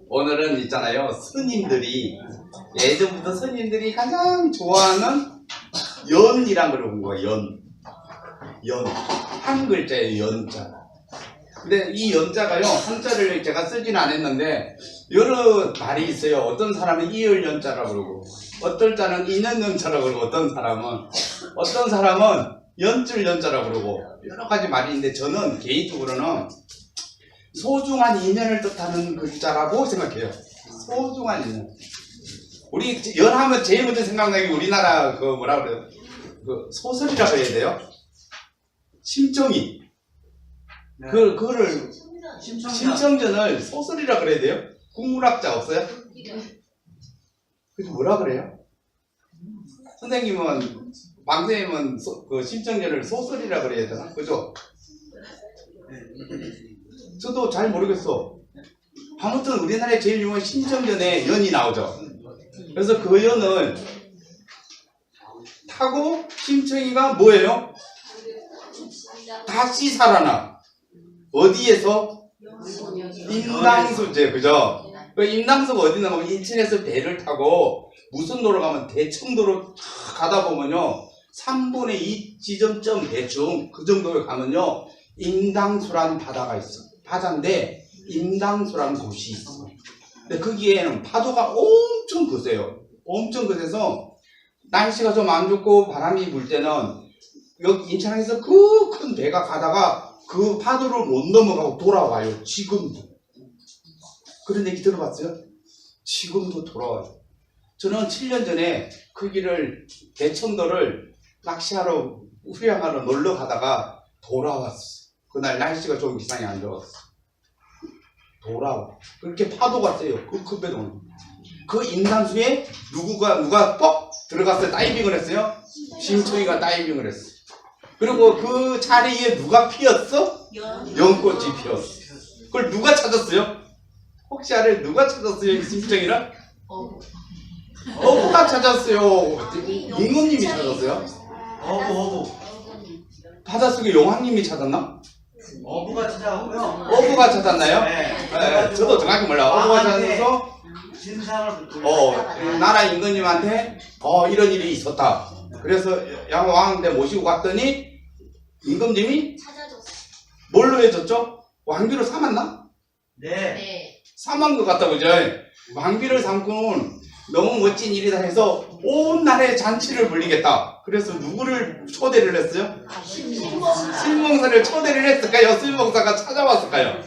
오늘은 있잖아요. 스님들이 예전부터 스님들이 가장 좋아하는 연이란 걸 본 거예요. 연. 한 글자예요. 연자. 근데 이 연자가요. 한자를 제가 쓰진 않았는데 여러 말이 있어요. 어떤 사람은 이을 연자라고 그러고 어떤 자는 인연 연자라고 그러고 어떤 사람은 연줄 연자라고 그러고 여러 가지 말이 있는데 저는 개인적으로는 소중한 인연을 뜻하는 글자라고 생각해요. 소중한 인연. 우리 연하면 제일 먼저 생각나는 게 우리나라 그 뭐라 그래요? 그 소설이라고 해야 돼요? 심정이. 그거를 심청전을 소설이라 그래야 돼요? 국문학자 없어요? 그래서 뭐라 그래요? 선생님은 방선생님은 그 심청전을 소설이라 그래야 되나? 그죠? 저도 잘 모르겠어. 아무튼 우리나라에 제일 유명한 심청전에 연이 나오죠. 그래서 그 연을 타고 심청이가 뭐예요? 다시 살아나. 어디에서? 임당수제, 그죠? 그 임당수가 어디 나가면 인천에서 배를 타고 무슨 도로 가면 대청도로 가다 보면요 3분의 2 지점점 대충 그 정도에 가면요 임당수란 바다가 있어. 바다인데 임당수란 곳이 있어. 근데 거기에는 파도가 엄청 거세요. 엄청 거세서 날씨가 좀 안 좋고 바람이 불 때는 여기 인천항에서 그 큰 배가 가다가 그 파도를 못 넘어가고 돌아와요. 지금도. 그런 얘기 들어봤어요? 지금도 돌아와요. 저는 7년 전에 그 길을 대청도를 낚시하러 휴양하러 놀러 가다가 돌아왔어. 그날 날씨가 좀 기상이 안 좋았어. 돌아와. 그렇게 파도가 세요. 그 큰 배도. 그 임당수에 누가 뻑 들어갔어요. 다이빙을 했어요. 심청이가 다이빙을 했어. 그리고 그 자리에 누가 피었어? 연꽃이 피었어. 그걸 누가 찾았어요? 혹시 알아요? 누가 찾았어요? 이 심청이랑? 어부가 찾았어요. 임금님이 찾았어요? 어부. 바닷속에 용왕님이 찾았나? 어부가 찾아오고요. 어부가 찾았나요? 네. 저도 정확히 몰라. 어부가 찾아서 진상을 나라 임금님한테 이런 일이 있었다. 그래서 왕한테 모시고 갔더니 임금님이 뭘로 해줬죠? 왕비로 삼았나? 네. 삼은 것 같다, 그죠? 왕비를 삼고는 너무 멋진 일이다 해서 온 나라에 잔치를 벌리겠다. 그래서 누구를 초대를 했어요? 신봉사를 초대를 했을까요? 신봉사가 찾아왔을까요?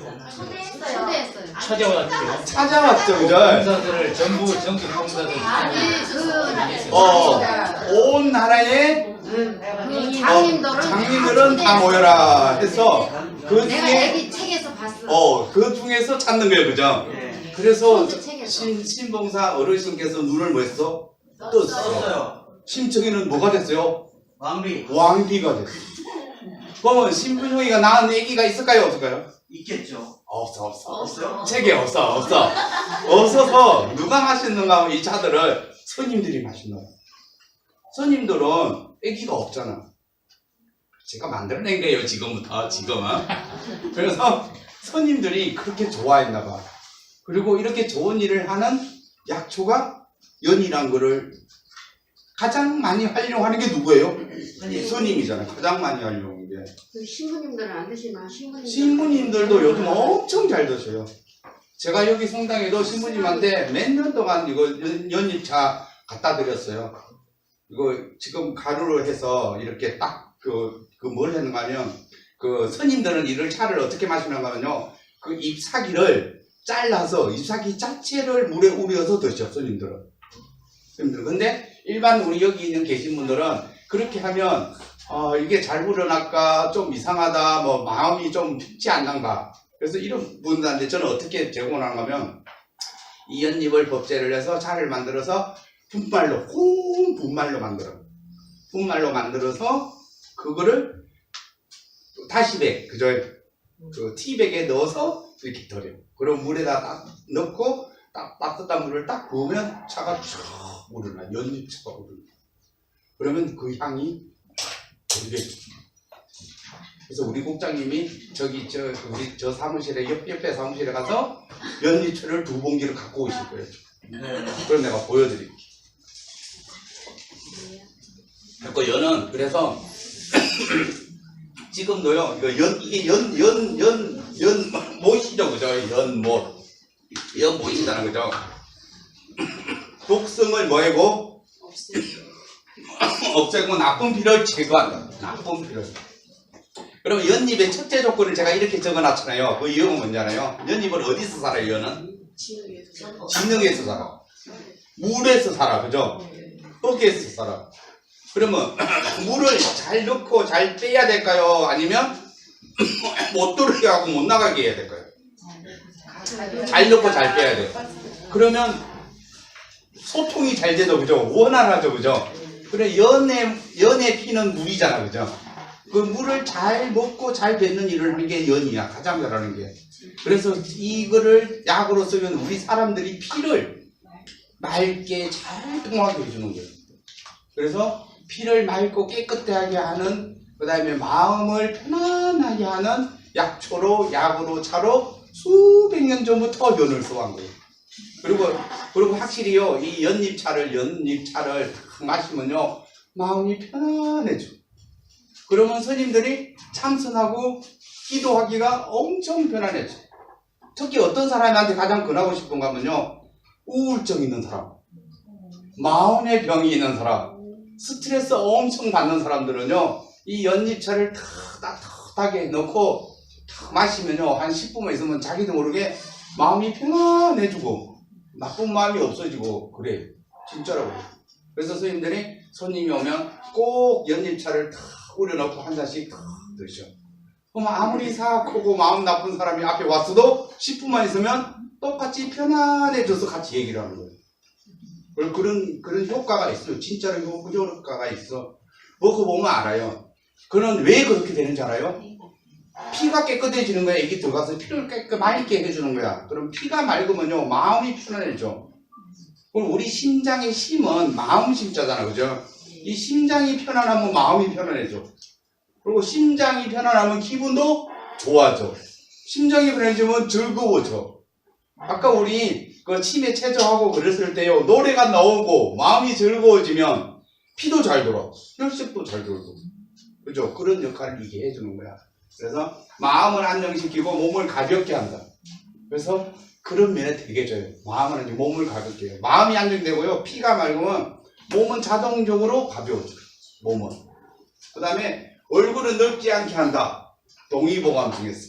찾아왔죠. 찾아왔죠, 그죠? 검사들을 전부 전국 검사들 온 나라에 장님들은 다 모여라 해서 그 중에 책에서 봤어. 그 중에서 찾는 거예요, 그죠? 네. 그래서 신봉사 어르신께서 눈을 뭐 했어? 떴어. 썼어요. 심청이는 뭐가 됐어요? 왕비 왕비가 됐어. 그러면 신분용이가 낳은 애기가 있을까요, 없을까요? 있겠죠. 없어. 없어요? 책에 없어. 없어서 누가 마시는가 하면 이 차들을 스님들이 마시는 거야. 스님들은 애기가 없잖아. 제가 만들어낸 거예요, 지금은. 그래서 스님들이 그렇게 좋아했나 봐. 그리고 이렇게 좋은 일을 하는 약초가 연이란 거를 가장 많이 활용하는 게 누구예요? 스님이잖아요. 가장 많이 활용하는 게. 신부님들은 안 드시나? 신부님들도 요즘 엄청 잘 드셔요. 제가 여기 성당에도 신부님한테 몇 년 동안 이거 연잎차 갖다 드렸어요. 이거 지금 가루로 해서 이렇게 딱 뭘 했는가 하면 그 스님들은 이를 차를 어떻게 마시는가 하면요. 그 잎사귀를 잘라서 잎사귀 자체를 물에 우려서 드셔, 스님들은. 근데 일반 우리 여기 있는 계신 분들은 그렇게 하면 이게 잘 우러날까 좀 이상하다 뭐 마음이 좀 편치 않는가. 그래서 이런 분들한테 저는 어떻게 제공하는가 하면 이 연잎을 법제를 해서 차를 만들어서 분말로 분말로 만들어서 그거를 다시백 그 티백에 넣어서 이렇게 덜어요. 그럼 물에다 딱 넣고 딱 따뜻한 물을 딱 부으면 차가 쭉 우러나. 연잎차가 우러나. 그러면 그 향이 되게 그래서 우리 국장님이 저기 우리 저 사무실에 옆에 사무실에 가서 연잎철을 2봉지를 갖고 오실 거예요. 네. 그럼 내가 보여드릴게. 그리고 연은 그래서 지금도요. 이게 연 못이죠, 그죠? 연 못이잖아, 그죠? 독성을 뭐하고 없애고 나쁜 피를 제거한다. 나쁜 피를. 그러면 연잎의 첫째 조건을 제가 이렇게 적어놨잖아요. 그 이유는 뭔지 알아요? 연잎은 어디서 살아요, 연은? 진흙에서 살아. 물에서 살아, 그죠? 흙에서 살아. 그러면 물을 잘 넣고 잘 빼야 될까요? 아니면 못 들어게 하고 못 나가게 해야 될까요? 잘 넣고 잘 빼야 돼요. 그러면 소통이 잘 되죠, 그죠? 원활하죠, 그죠? 그래 연의 피는 물이잖아, 그죠? 그 물을 잘 먹고 잘 뱉는 일을 하는 게 연이야. 가장 잘하는 게. 그래서 이거를 약으로 쓰면 우리 사람들이 피를 맑게 잘 통하게 해주는 거예요. 그래서 피를 맑고 깨끗하게 하는, 그 다음에 마음을 편안하게 하는 약초로, 약으로, 차로 수백 년 전부터 연을 써온 거예요. 그리고 확실히요, 이 연잎차를 딱 마시면요, 마음이 편안해져. 그러면 스님들이 참선하고 기도하기가 엄청 편안해져. 특히 어떤 사람한테 가장 권하고 싶은가 하면요, 우울증 있는 사람, 마음의 병이 있는 사람, 스트레스 엄청 받는 사람들은요, 이 연잎차를 따뜻하게 넣고 탁 마시면요, 한 10분만 있으면 자기도 모르게 마음이 편안해지고 나쁜 마음이 없어지고 그래요. 진짜라고. 그래서 스님들이 손님이 오면 꼭 연잎차를 탁 우려놓고 한 잔씩 탁 드셔. 그럼 아무리 사악하고 마음 나쁜 사람이 앞에 왔어도 10분만 있으면 똑같이 편안해져서 같이 얘기를 하는 거예요. 그런 효과가 있어요. 진짜로 효과가 있어. 먹고 보면 알아요. 그는 왜 그렇게 되는지 알아요? 피가 깨끗해지는 거야. 애기 들어가서 피를 맑게 해주는 거야. 그럼 피가 맑으면요, 마음이 편안해져. 그럼 우리 심장의 심은 마음 심자잖아, 그죠? 이 심장이 편안하면 마음이 편안해져. 그리고 심장이 편안하면 기분도 좋아져. 심장이 편안해지면 즐거워져. 아까 우리 그 치매 체조하고 그랬을 때요, 노래가 나오고 마음이 즐거워지면 피도 잘 돌아, 혈색도 잘 돌고, 그죠? 그런 역할을 이게 해주는 거야. 그래서 마음을 안정시키고 몸을 가볍게 한다. 그래서 그런 면에 되게 좋아요. 마음을 안정, 몸을 가볍게 해요. 마음이 안정되고요, 피가 맑으면 몸은 자동적으로 가벼워져요. 몸은. 그 다음에 얼굴은 늙지 않게 한다. 동의보감 중에서.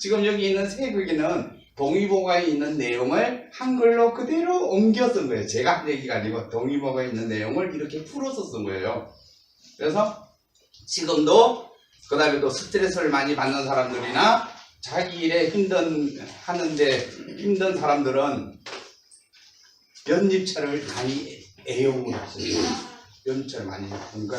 지금 여기 있는 세 글귀는 동의보감에 있는 내용을 한글로 그대로 옮겨 쓴 거예요. 제가 한 얘기가 아니고 동의보감에 있는 내용을 이렇게 풀어서 쓴 거예요. 그래서 지금도, 그 다음에 또 스트레스를 많이 받는 사람들이나 자기 일에 하는데 힘든 사람들은 연잎차를 많이 애용을 하세요. 연잎차를 많이. 그러니까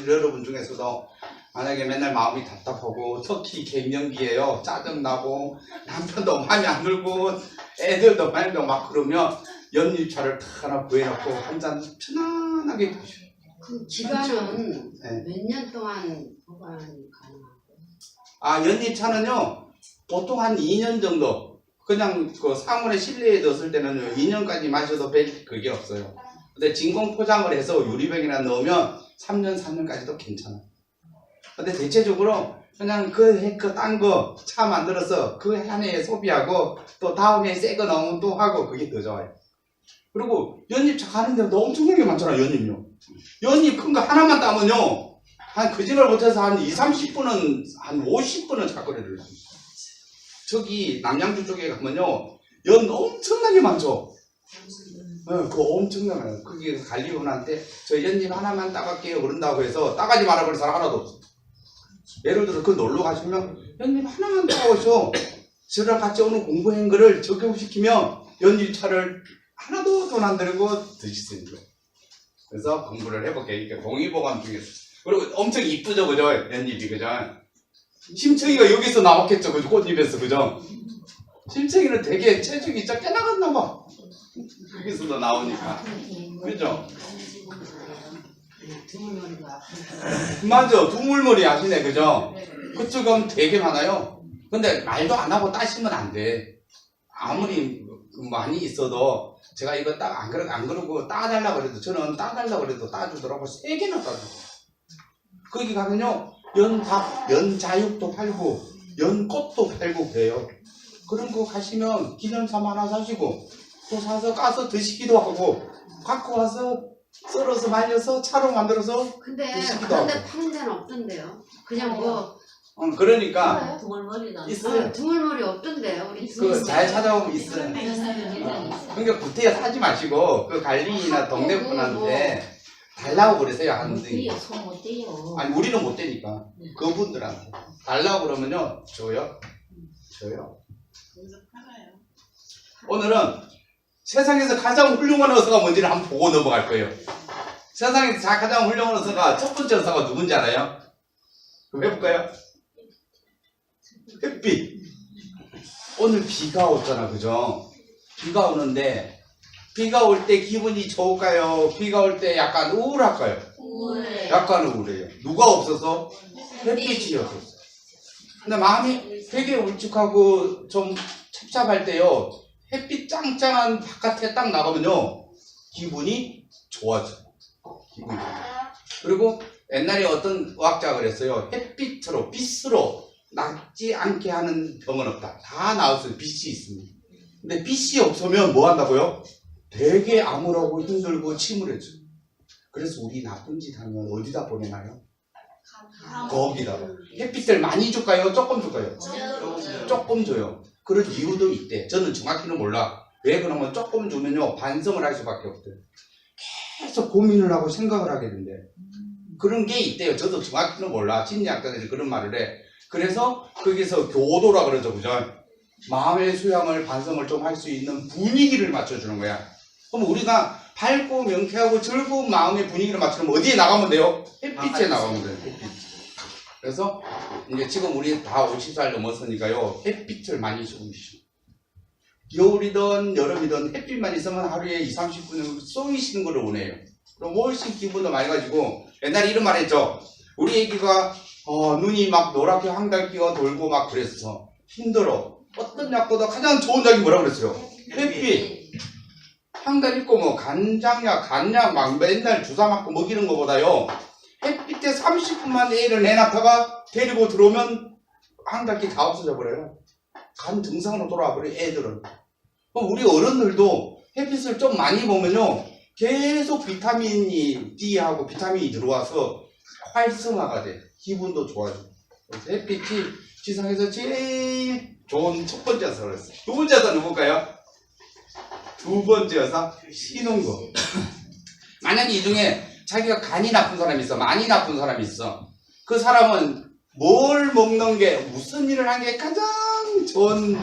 여러분 중에서도 만약에 맨날 마음이 답답하고, 특히 갱년기에요, 짜증나고 남편도 많이 안 들고 애들도 많이 막 그러면 연잎차를 탁 하나 구해놓고 한 잔 편안하게 드셔요. 그 기간은 네. 몇 년 동안 보관이 가능하고? 아, 연잎차는요, 보통 한 2년 정도, 그냥 그 사물에 실내에 넣었을 때는 2년까지 마셔도 별 그게 없어요. 근데 진공 포장을 해서 유리병이나 넣으면 3년, 4년까지도 괜찮아. 근데 대체적으로 그냥 딴 거 차 만들어서 그 한 해에 소비하고 또 다음 해에 새 거 넣으면 또 하고, 그게 더 좋아요. 그리고 연잎차 가는 데도 엄청나게 많잖아, 연잎요. 연잎 큰 거 하나만 따면요, 한 거짓말 못해서 한 20-30분은, 한 50분은 작거리를 해요. 저기 남양주 쪽에 가면요, 연 엄청나게 많죠. 그거 엄청나게 많아요. 거기 관리원한테 저 연잎 하나만 따갈게요 그런다고 해서 따가지 말아버릴 사람 하나도 없어. 예를 들어 그 놀러 가시면 연잎 하나만 따오셔. 저랑 같이 오는 공부한 거를 적용시키면 연잎차를 하나도 돈 안 들고 드실 수 있는 거예요. 그래서 공부를 해볼게요. 이렇게 동의보감 중에서. 그리고 엄청 이쁘죠, 그죠? 연잎이, 그죠? 심청이가 여기서 나왔겠죠, 그죠? 꽃잎에서, 그죠? 심청이는 되게 체중이 진짜 꽤 나갔나봐. 여기서도 나오니까. 그죠? 드물머리도 아프고. 맞아. 두물머리 아시네. 그죠? 그쪽 가면 되게 많아요. 근데 말도 안 하고 따시면 안 돼. 아무리 많이 있어도 제가 이거 안 그러고 따달라고 그래도 저는 따달라고 그래도 따주더라고. 3개나 따줘. 거기 가면요. 연자육도 팔고 연꽃도 팔고 그래요. 그런 거 가시면 기념삼 하나 사시고 또 사서 까서 드시기도 하고 갖고 와서 썰어서 말려서 차로 만들어서 근데 드시기도 그런데 하고. 파는 데는 없던데요. 그냥 뭐 그러니까 드물머리는 있어요. 드물머리 없던데요. 우리 그 잘 찾아보면 있어요. 그러니까 구태여 사지 마시고 그 관리나 동네 분한테 달라고 그러세요. 하는데 손못 떼요. 아니 우리는 못 되니까 그분들한테 달라고 그러면요 줘요. 오늘은 세상에서 가장 훌륭한 의사가 뭔지를 한번 보고 넘어갈 거예요. 세상에서 가장 훌륭한 의사가 첫 번째 의사가 누군지 알아요? 그럼 해볼까요? 햇빛. 오늘 비가 왔잖아, 그죠? 비가 오는데 비가 올 때 기분이 좋을까요? 비가 올 때 약간 우울할까요? 우울해. 약간 우울해요. 누가 없어서? 햇빛이 없었어. 근데 마음이 되게 울적하고 좀 찹찹할 때요. 햇빛 짱짱한 바깥에 딱 나가면요. 기분이 좋아져. 기분이 좋아져. 그리고 옛날에 어떤 의학자가 그랬어요. 햇빛으로, 빛으로 낫지 않게 하는 병은 없다. 다 나왔어요. 빛이 있습니다. 근데 빛이 없으면 뭐 한다고요? 되게 암울하고 힘들고 침울해져. 그래서 우리 나쁜 짓 하면 어디다 보내나요? 거기다. 햇빛을 많이 줄까요? 조금 줄까요? 조금 줘요. 그런 이유도 있대. 저는 정확히는 몰라. 왜 그러면 조금 주면요 반성을 할 수밖에 없대요. 계속 고민을 하고 생각을 하게 된대. 그런 게 있대요. 저도 정확히는 몰라. 심리학자들이 그런 말을 해. 그래서 거기서 교도라 그러죠, 그죠? 마음의 수양을 반성을 좀 할 수 있는 분위기를 맞춰주는 거야. 그럼 우리가 밝고 명쾌하고 즐거운 마음의 분위기를 맞추려면 어디에 나가면 돼요? 햇빛에 나가면 돼요. 햇빛. 그래서 이제 지금 우리 다 50살 넘었으니까요. 햇빛을 많이 쏘이시오. 겨울이든 여름이든 햇빛만 있으면 하루에 20, 30분을 쏘이시는 걸 원해요. 그럼 훨씬 기분도 맑아지고 옛날에 이런 말 했죠. 우리 애기가 눈이 막 노랗게 황달기가 돌고 막 그랬어. 힘들어. 어떤 약보다 가장 좋은 약이 뭐라고 그랬어요? 햇빛. 황달 있고 뭐 간장약, 간약 막 맨날 주사 맞고 먹이는 것보다요. 햇빛에 30분만 애를 내놨다가 데리고 들어오면 황달기 다 없어져 버려요. 간 정상으로 돌아와 버려요, 애들은. 그럼 우리 어른들도 햇빛을 좀 많이 보면요. 계속 비타민이 D하고 비타민이 들어와서 활성화가 돼. 기분도 좋아져. 그래서 햇빛이 지상에서 제일 좋은 첫 번째 여사를 했어요. 두 번째 여사 누굴까요? 두 번째 여사 쉬는 거. 만약에 이 중에 자기가 간이 나쁜 사람이 있어, 많이 나쁜 사람이 있어. 그 사람은 뭘 먹는 게 무슨 일을 한 게 가장 좋은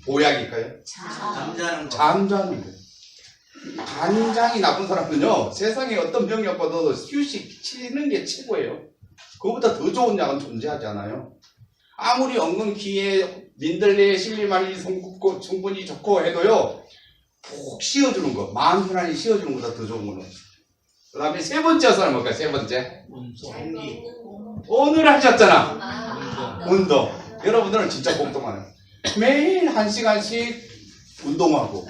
보약일까요? 잠자는 거. 잠자는 거. 간장이 나쁜 사람은요 세상에 어떤 병이 없어도 휴식 치는 게 최고예요. 그거보다 더 좋은 약은 존재하지 않아요. 아무리 엉겅퀴에 민들레에 실리말리 성분이 좋고 해도요 푹 쉬어주는 거, 마음 편안히 쉬어주는 것보다 더 좋은 거는. 그 다음에 세 번째 사람 뭘까요? 세 번째 공기. 오늘 하셨잖아. 운동. 여러분들은 진짜 공통하네요. 매일 1시간씩 운동하고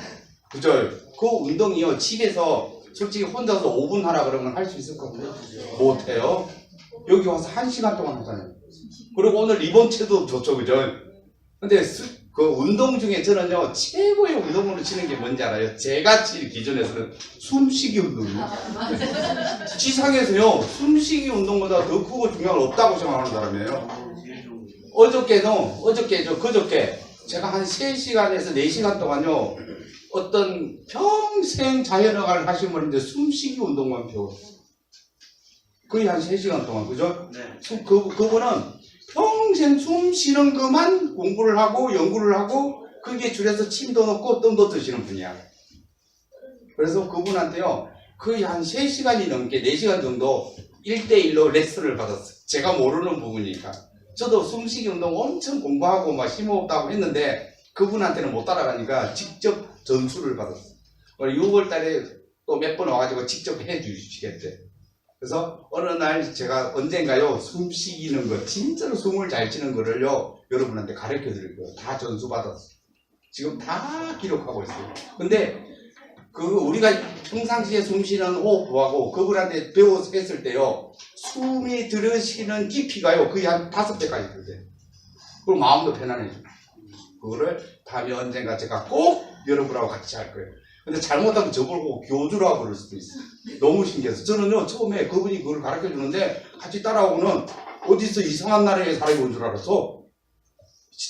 그죠? 그 운동이요 집에서 솔직히 혼자서 5분 하라 그러면 할 수 있을 것 같아요? 못해요. 여기 와서 1시간 동안 하잖아요. 그리고 오늘 이번체도 좋죠, 그죠? 근데 그 운동 중에 저는요 최고의 운동으로 치는 게 뭔지 알아요? 제가 칠 기준에서는 숨쉬기 운동이에요. 지상에서요 숨쉬기 운동보다 더 크고 중요한 건 없다고 생각하는 사람이에요. 그저께 제가 한 3시간에서 4시간 동안요 어떤 평생 자연어가를 하신 분인데 숨쉬기 운동만 배웠어요. 거의 한 3시간 동안, 그죠? 네. 그분은 평생 숨 쉬는 것만 공부를 하고 연구를 하고 거기에 줄여서 침도 넣고 뜸도 드시는 분이야. 그래서 그분한테요 거의 한 3시간이 넘게 4시간 정도 1대1로 레슨을 받았어요. 제가 모르는 부분이니까. 저도 숨쉬기 운동 엄청 공부하고 막 힘없다고 했는데 그분한테는 못 따라가니까 직접 전수를 받았어요. 6월 달에 또 몇 번 와가지고 직접 해 주시겠대. 그래서 어느 날 제가 언젠가요 숨 쉬기는 거 진짜로 숨을 잘 쉬는 거를요 여러분한테 가르쳐 드릴 거예요. 다 전수 받았어요. 지금 다 기록하고 있어요. 근데 그 우리가 평상시에 숨 쉬는 호흡하고 그분한테 배워서 했을 때요 숨이 들으시는 깊이가요 거의 한 5배까지 들대요. 그럼 마음도 편안해져요. 그거를 다음에 언젠가 제가 꼭 여러분하고 같이 할 거예요. 근데 잘못하면 저보고 교주라고 그럴 수도 있어요. 너무 신기해서 저는요 처음에 그분이 그걸 가르쳐 주는데 같이 따라오고는 어디서 이상한 나라의 사람이 온 줄 알았어.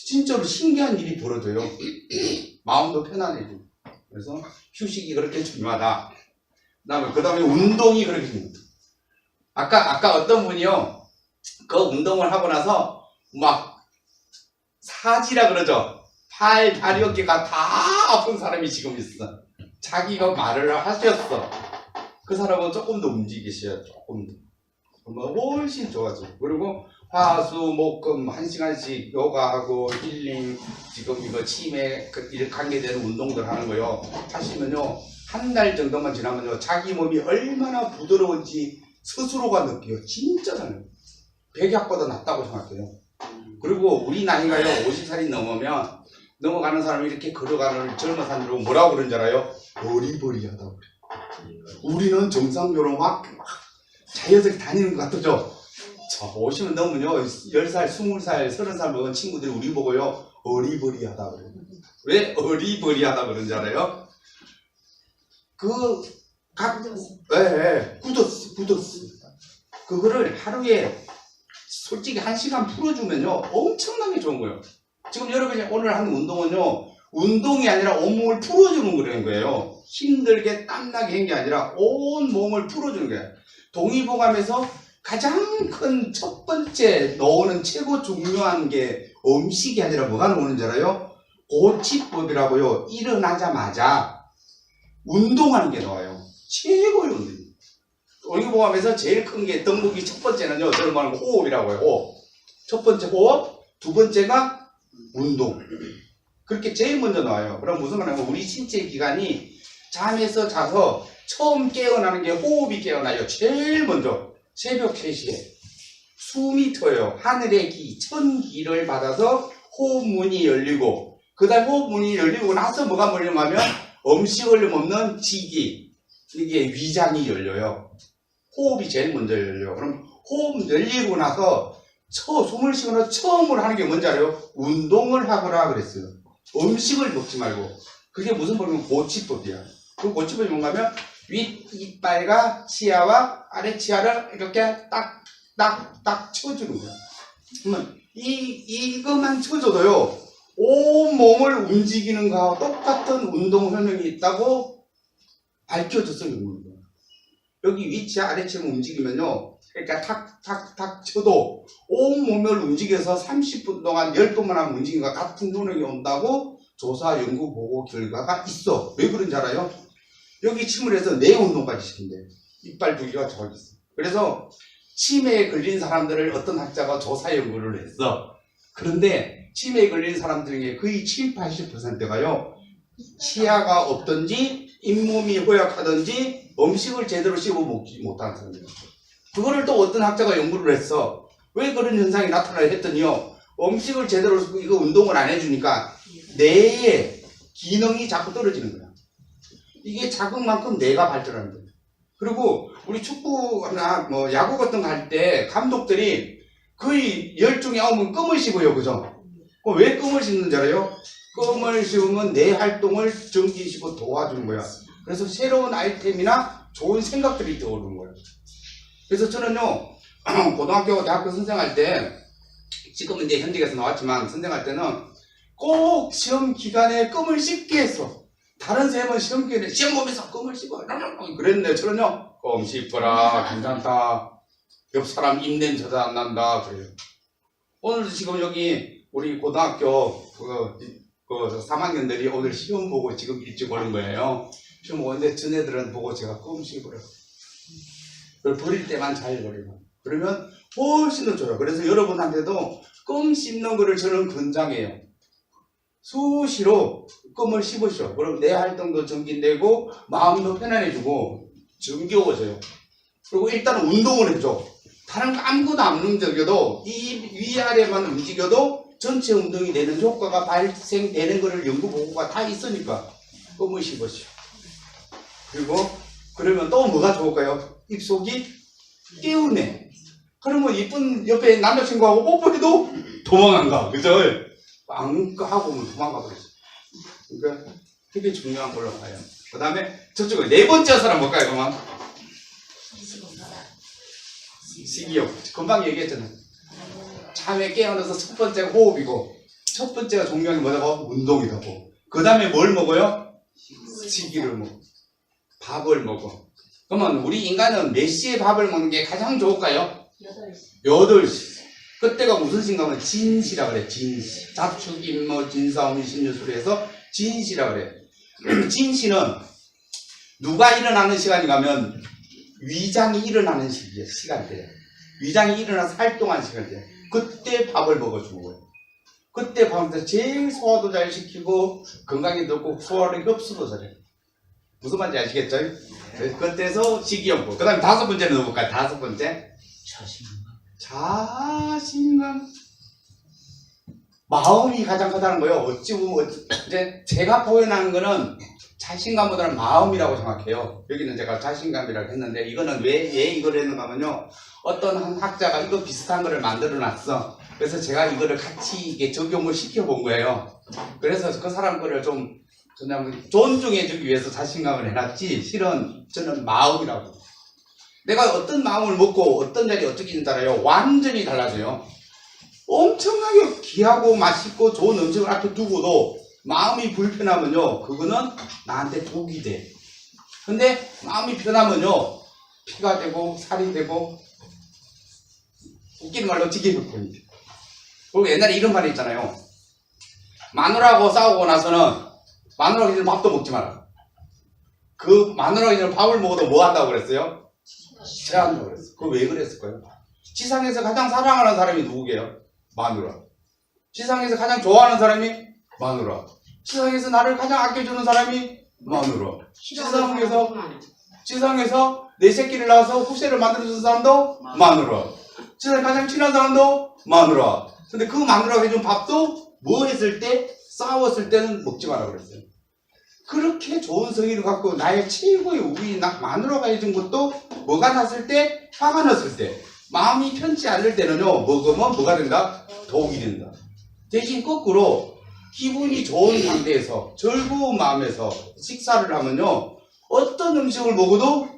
진짜로 신기한 일이 벌어져요. 마음도 편안해지고. 그래서 휴식이 그렇게 중요하다. 그 다음에 운동이 그렇게 중요하다. 아까 어떤 분이요 그 운동을 하고 나서 막 사지라 그러죠. 다리 어깨가 다 아픈 사람이 지금 있어. 자기가 말을 하셨어. 그 사람은 조금 더 움직이셔야 조금 더. 그러면 훨씬 좋아져. 그리고 화수, 목금 1시간씩 요가하고 힐링, 지금 이거 치매 이렇게 관계되는 운동들 하는 거요. 하시면요, 한 달 정도만 지나면요, 자기 몸이 얼마나 부드러운지 스스로가 느껴요. 진짜 잘해요. 백약보다 낫다고 생각해요. 그리고 우리 나이가요, 50살이 넘어가는 사람이 이렇게 걸어가는 젊은 사람들은 뭐라고 그러는 줄 알아요? 어리버리하다고 그래요. 우리는 정상적으로 막 자연스럽게 다니는 것 같죠? 저 50은 넘으면요 10살, 20살, 30살 먹은 친구들이 우리 보고요 어리버리하다 그래요. 왜 어리버리하다 그러는지 알아요? 굳었어. 그거를 하루에 솔직히 1시간 풀어주면요 엄청나게 좋은 거예요. 지금 여러분이 오늘 하는 운동은요 운동이 아니라 온몸을 풀어주는 그런 거예요. 힘들게 땀나게 한 게 아니라 온 몸을 풀어주는 거예요. 동의보감에서 가장 큰 첫 번째 나오는 최고 중요한 게 음식이 아니라 뭐가 나오는지 알아요? 고치법이라고요. 일어나자마자 운동하는 게 나와요. 최고의 운동. 동의보감에서 제일 큰 게 덤보기 첫 번째는요. 저를 말하는 호흡이라고 해요. 호흡. 첫 번째 호흡, 두 번째가 운동. 그렇게 제일 먼저 나와요. 그럼 무슨 말이냐면 우리 신체 기관이 잠에서 자서 처음 깨어나는 게 호흡이 깨어나요. 제일 먼저 새벽 3시에 숨이 터요. 하늘의 기, 천기를 받아서 호흡문이 열리고 그 다음 호흡문이 열리고 나서 뭐가 열리냐면 음식을 먹는 지기, 이게 위장이 열려요. 호흡이 제일 먼저 열려요. 그럼 호흡 열리고 나서 숨을 쉬거나 처음으로 하는 게 뭔지 알아요? 운동을 하거라 그랬어요. 음식을 먹지 말고. 그게 무슨 법이면 고치법이야. 그 고치법이 뭔가 하면 윗이빨과 치아와 아래 치아를 이렇게 딱 쳐주는 거야. 그러면 이것만 쳐줘도요 온 몸을 움직이는 거와 똑같은 운동 설명이 있다고 밝혀졌어요. 여기 위치와 아래 치아 움직이면요 그러니까 탁탁탁 쳐도 온 몸을 움직여서 30분 동안 10분만 하면 움직이는 것 같은 효능이 온다고 조사 연구 보고 결과가 있어. 왜 그런지 알아요? 여기 침을 해서 뇌 운동까지 시킨대. 이빨 부위가 저기 있어. 그래서 치매에 걸린 사람들을 어떤 학자가 조사 연구를 했어. 그런데 치매에 걸린 사람들 중에 거의 70-80%가요 치아가 없든지 잇몸이 허약하든지 음식을 제대로 씹어 먹지 못하는 사람이에요. 그거를 또 어떤 학자가 연구를 했어. 왜 그런 현상이 나타나냐 했더니요 음식을 제대로 이거 운동을 안 해주니까 뇌의 기능이 자꾸 떨어지는 거야. 이게 작은 만큼 뇌가 발전하는 거예요. 그리고 우리 축구나 뭐 야구 같은 거 할 때 감독들이 거의 10중에 9은 껌을 씹어요. 그죠? 왜 껌을 씹는지 알아요? 껌을 씹으면 뇌 활동을 정지시키고 도와주는 거야. 그래서 새로운 아이템이나 좋은 생각들이 떠오르는 거예요. 그래서 저는요 고등학교, 대학교 선생할 때 지금은 이제 현직에서 나왔지만 선생할 때는 꼭 시험 기간에 껌을 씹게 했어. 다른 쌤은 시험 기간에 시험 보면서 껌을 씹어 그랬는데 저는요 껌 씹어라 괜찮다. 옆 사람 입냄새도 안 난다 그래요. 오늘도 지금 여기 우리 고등학교 그 3학년들이 오늘 시험 보고 지금 일찍 오는 거예요. 시험 오는데 전애들은 보고 제가 껌 씹으라고. 그걸 버릴 때만 잘 버리고 그러면 훨씬 더 좋아요. 그래서 여러분한테도 껌 씹는 거를 저는 권장해요. 수시로 껌을 씹으셔. 그럼 뇌 활동도 정진되고 마음도 편안해지고 정겨워져요. 그리고 일단 운동을 해줘. 다른 거 아무것도 안 움직여도 이 위아래만 움직여도 전체 운동이 되는 효과가 발생되는 것을 연구 보고가 다 있으니까 꿈을 씹으시오. 그리고 그러면 또 뭐가 좋을까요? 입속이 깨우네. 그러면 이쁜 옆에 남자친구하고 뽀뽀해도 도망 안 가. 그죠? 빵 하고 도망가 버렸어. 그러니까 되게 중요한 걸로 봐요. 그 다음에 저쪽에 네 번째 사람 뭘까요? 그만 식이요. 금방 얘기했잖아요. 잠에 깨어나서 첫 번째가 호흡이고 첫 번째가 중요한 게 뭐라고? 운동이라고. 그 다음에 뭘 먹어요? 식이를 먹어. 밥을 먹어. 그러면 우리 인간은 몇 시에 밥을 먹는 게 가장 좋을까요? 8시. 그때가 무슨 시인가면 진시라 그래. 진시. 자축, 임모, 진사오미, 신유술에서 진시라 그래. 진시는 누가 일어나는 시간인가면 위장이 일어나는 시간대예요. 위장이 일어나서 활동하는 시간대예요. 그때 밥을 먹어주는 거예요. 그때 밥을 제일 소화도 잘 시키고 건강에 좋고 소화를 흡수도 잘해요. 무슨 말인지 아시겠죠? 그때서 식이요법. 그 다음에 5번째는 누굴까요? 5번째 자신감. 마음이 가장 크다는 거예요. 어찌 보면 이제 제가 표현하는 거는 자신감보다는 마음이라고 생각해요. 여기는 제가 자신감이라고 했는데 이거는 왜 이걸 했는가 하면요. 어떤 한 학자가 이거 비슷한 거를 만들어 놨어. 그래서 제가 이거를 같이 이게 적용을 시켜본 거예요. 그래서 그 사람 거를 좀 그냥 존중해주기 위해서 자신감을 해놨지 실은 저는 마음이라고. 내가 어떤 마음을 먹고 어떤 자리에 어떻게 있는 알아요? 완전히 달라져요. 엄청나게 귀하고 맛있고 좋은 음식을 앞에 두고도 마음이 불편하면요 그거는 나한테 독이 돼. 근데 마음이 편하면요 피가 되고 살이 되고 웃기는 말로 지게 불편이. 그리고 옛날에 이런 말이 있잖아요. 마누라하고 싸우고 나서는 마누라가 이제는 밥도 먹지 마라. 그 마누라가 이제는 밥을 먹어도 뭐 한다고 그랬어요? 싫어한다고 그랬어. 그거 왜 그랬을까요? 지상에서 가장 사랑하는 사람이 누구게요? 마누라. 지상에서 가장 좋아하는 사람이 마누라. 지상에서 나를 가장 아껴주는 사람이 마누라. 지상에서 내 새끼를 낳아서 후세를 만들어주는 사람도 마누라. 지상에 가장 친한 사람도 마누라. 근데 그 마누라가 해준 밥도 뭐 했을 때? 싸웠을 때는 먹지 마라 그랬어요. 그렇게 좋은 성의를 갖고 나의 최고의 우리 마누라가 해준 것도 뭐가 났을 때? 화가 났을 때. 마음이 편치 않을 때는요 먹으면 뭐가 된다? 독이 된다. 대신 거꾸로 기분이 좋은 상태에서 즐거운 마음에서 식사를 하면요 어떤 음식을 먹어도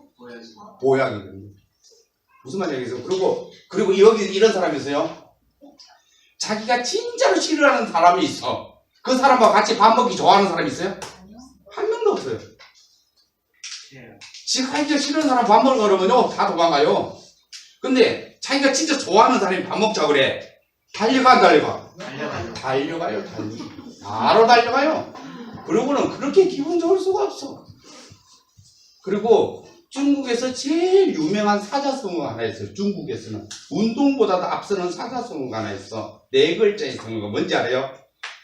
보약이 됩니다. 무슨 말이겠어요? 그리고 여기 이런 사람이 있어요. 자기가 진짜로 싫어하는 사람이 있어. 그 사람과 같이 밥 먹기 좋아하는 사람이 있어요? 한 명도 없어요. 지가 진짜 싫어하는 사람 밥 먹으러 그러면요 다 도망가요. 근데 자기가 진짜 좋아하는 사람이 밥 먹자 그래. 달려가 안 달려가? 달려가요. 바로 달려가요. 그러고는 그렇게 기분 좋을 수가 없어. 그리고 중국에서 제일 유명한 사자성어가 하나 있어요. 중국에서는 운동보다도 앞서는 사자성어가 하나 있어. 4글자의 성어가 뭔지 알아요?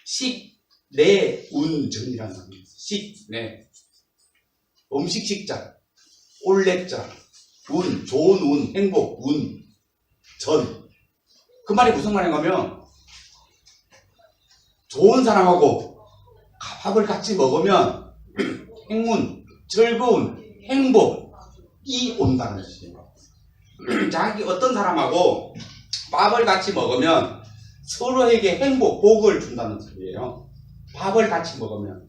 식내운전이라는 단어가 있어요. 식내 음식 식자 올레자 운, 좋은 운, 행복, 운, 전. 그 말이 무슨 말인가면 좋은 사람하고 밥을 같이 먹으면 행운, 즐거운, 행복이 온다는 뜻이에요. 자기 어떤 사람하고 밥을 같이 먹으면 서로에게 행복, 복을 준다는 소리예요. 밥을 같이 먹으면.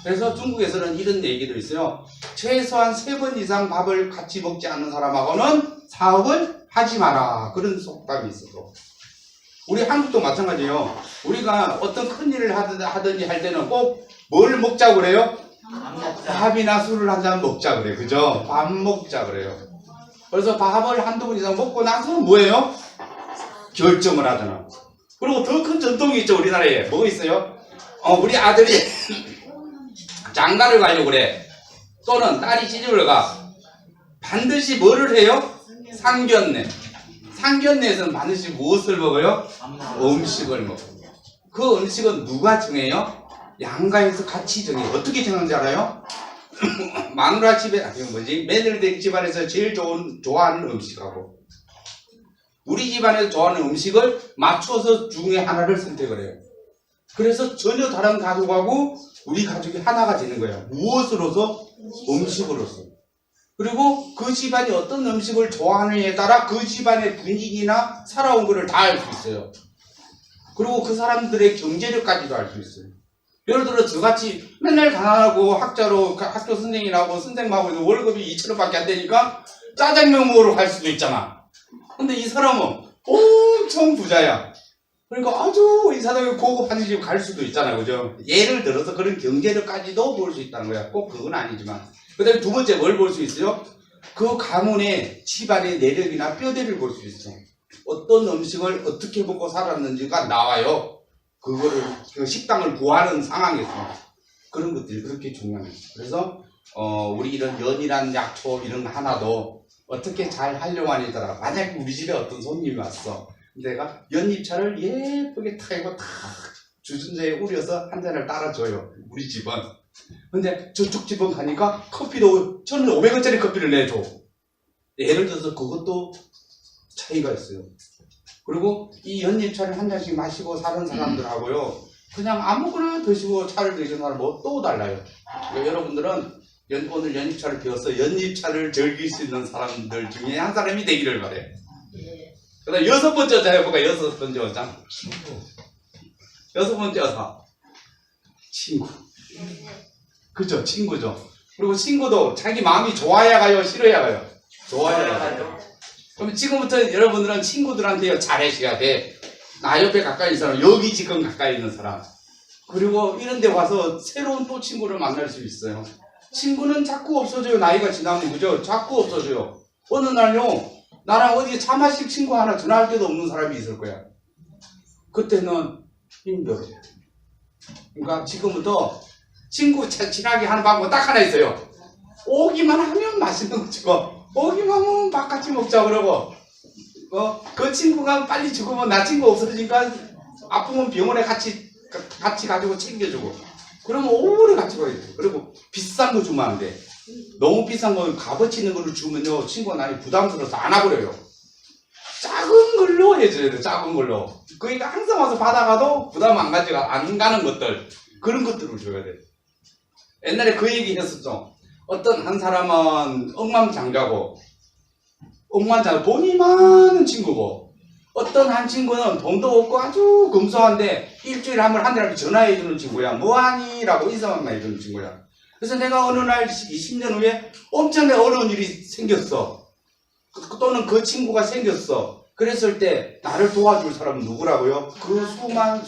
그래서 중국에서는 이런 얘기도 있어요. 최소한 3번 이상 밥을 같이 먹지 않는 사람하고는 사업을 하지 마라. 그런 속담이 있어서. 우리 한국도 마찬가지예요. 우리가 어떤 큰 일을 하든지 할 때는 꼭 뭘 먹자고 그래요? 밥이나 술을 한 잔 먹자 그래요. 그죠? 밥 먹자 그래요. 그래서 밥을 한두 번 이상 먹고 나서 뭐예요? 결정을 하잖아. 그리고 더 큰 전통이 있죠. 우리나라에. 뭐 있어요? 우리 아들이 장가를 가려고 그래. 또는 딸이 시집을 가. 반드시 뭐를 해요? 상견례. 상견례에서는 반드시 무엇을 먹어요? 음식을 먹어요. 그 음식은 누가 정해요? 양가에서 같이 정해요. 어떻게 정하는지 알아요? 마누라 집에 며느리들 집안에서 제일 좋아하는 음식하고 우리 집안에서 좋아하는 음식을 맞춰서 중에 하나를 선택을 해요. 그래서 전혀 다른 가족하고 우리 가족이 하나가 되는 거예요. 무엇으로서? 음식으로서. 그리고 그 집안이 어떤 음식을 좋아하느냐에 따라 그 집안의 분위기나 살아온 거를 다 알 수 있어요. 그리고 그 사람들의 경제력까지도 알 수 있어요. 예를 들어 저같이 맨날 가난하고 학자로 학교 선생님하고 선생님하고 월급이 2,000원밖에 안 되니까 짜장면 먹으러 갈 수도 있잖아. 근데 이 사람은 엄청 부자야. 그러니까 아주 이 사람이 고급한 집 갈 수도 있잖아. 그죠? 예를 들어서 그런 경제력까지도 볼 수 있다는 거야. 꼭 그건 아니지만. 그 다음에 두 번째 뭘 볼 수 있어요? 그 가문의 집안의 내력이나 뼈대를 볼 수 있어. 어떤 음식을 어떻게 먹고 살았는지가 나와요. 그거를 그 식당을 구하는 상황에서 그런 것들이 그렇게 중요해요. 그래서 우리 이런 연이란 약초 이런 거 하나도 어떻게 잘 하려고 하니까 만약에 우리 집에 어떤 손님이 왔어. 내가 연잎차를 예쁘게 타고 다 주전자에 우려서 한 잔을 따라줘요. 우리 집은. 근데 저쪽 집은 가니까 커피도 1,500원짜리 커피를 내줘. 예를 들어서 그것도 차이가 있어요. 그리고 이 연잎차를 한 잔씩 마시고 사는 사람들하고요. 그냥 아무거나 드시고 차를 드시는 사람은 또 달라요. 그러니까 여러분들은 오늘 연잎차를 배워서 연잎차를 즐길 수 있는 사람들 중에 한 사람이 되기를 바래요. 그 다음 6번째 여자 해볼까? 6번째 여자. 친구. 6번째 여자. 친구. 그죠? 친구죠. 그리고 친구도 자기 마음이 좋아야 가요? 싫어야 가요? 좋아야 가요. 그럼 지금부터 여러분들은 친구들한테 잘해줘야 돼. 나 옆에 가까이 있는 사람, 여기 지금 가까이 있는 사람. 그리고 이런 데 와서 새로운 또 친구를 만날 수 있어요. 친구는 자꾸 없어져요. 나이가 지나면. 그죠? 자꾸 없어져요. 어느 날요. 나랑 어디 차 마실 친구 하나 전화할 때도 없는 사람이 있을 거야. 그때는 힘들어. 그러니까 지금부터 친구 친하게 하는 방법 딱 하나 있어요. 오기만 하면 맛있는 거 주고 오기만 하면 밥 같이 먹자 그러고 그 친구가 빨리 죽으면 나 친구 없어지니까 아프면 병원에 같이 가지고 챙겨주고 그러면 오래 같이 가야 돼. 그리고 비싼 거 주면 안 돼. 너무 비싼 거 값어치 있는 거를 주면요 친구가 나중에 부담스러워서 안 와버려요. 작은 걸로 해줘야 돼. 작은 걸로. 그러니까 항상 와서 받아가도 부담 안 가는 것들 그런 것들을 줘야 돼. 옛날에 그 얘기 했었죠. 어떤 한 사람은 억만장자고 돈이 많은 친구고 어떤 한 친구는 돈도 없고 아주 검소한데 일주일에 한 번 한 사람이 전화해주는 친구야. 뭐하니? 라고 인사만 해주는 친구야. 그래서 내가 어느 날 20년 후에 엄청나게 어려운 일이 생겼어. 또는 그 친구가 생겼어. 그랬을 때 나를 도와줄 사람은 누구라고요? 그 수백만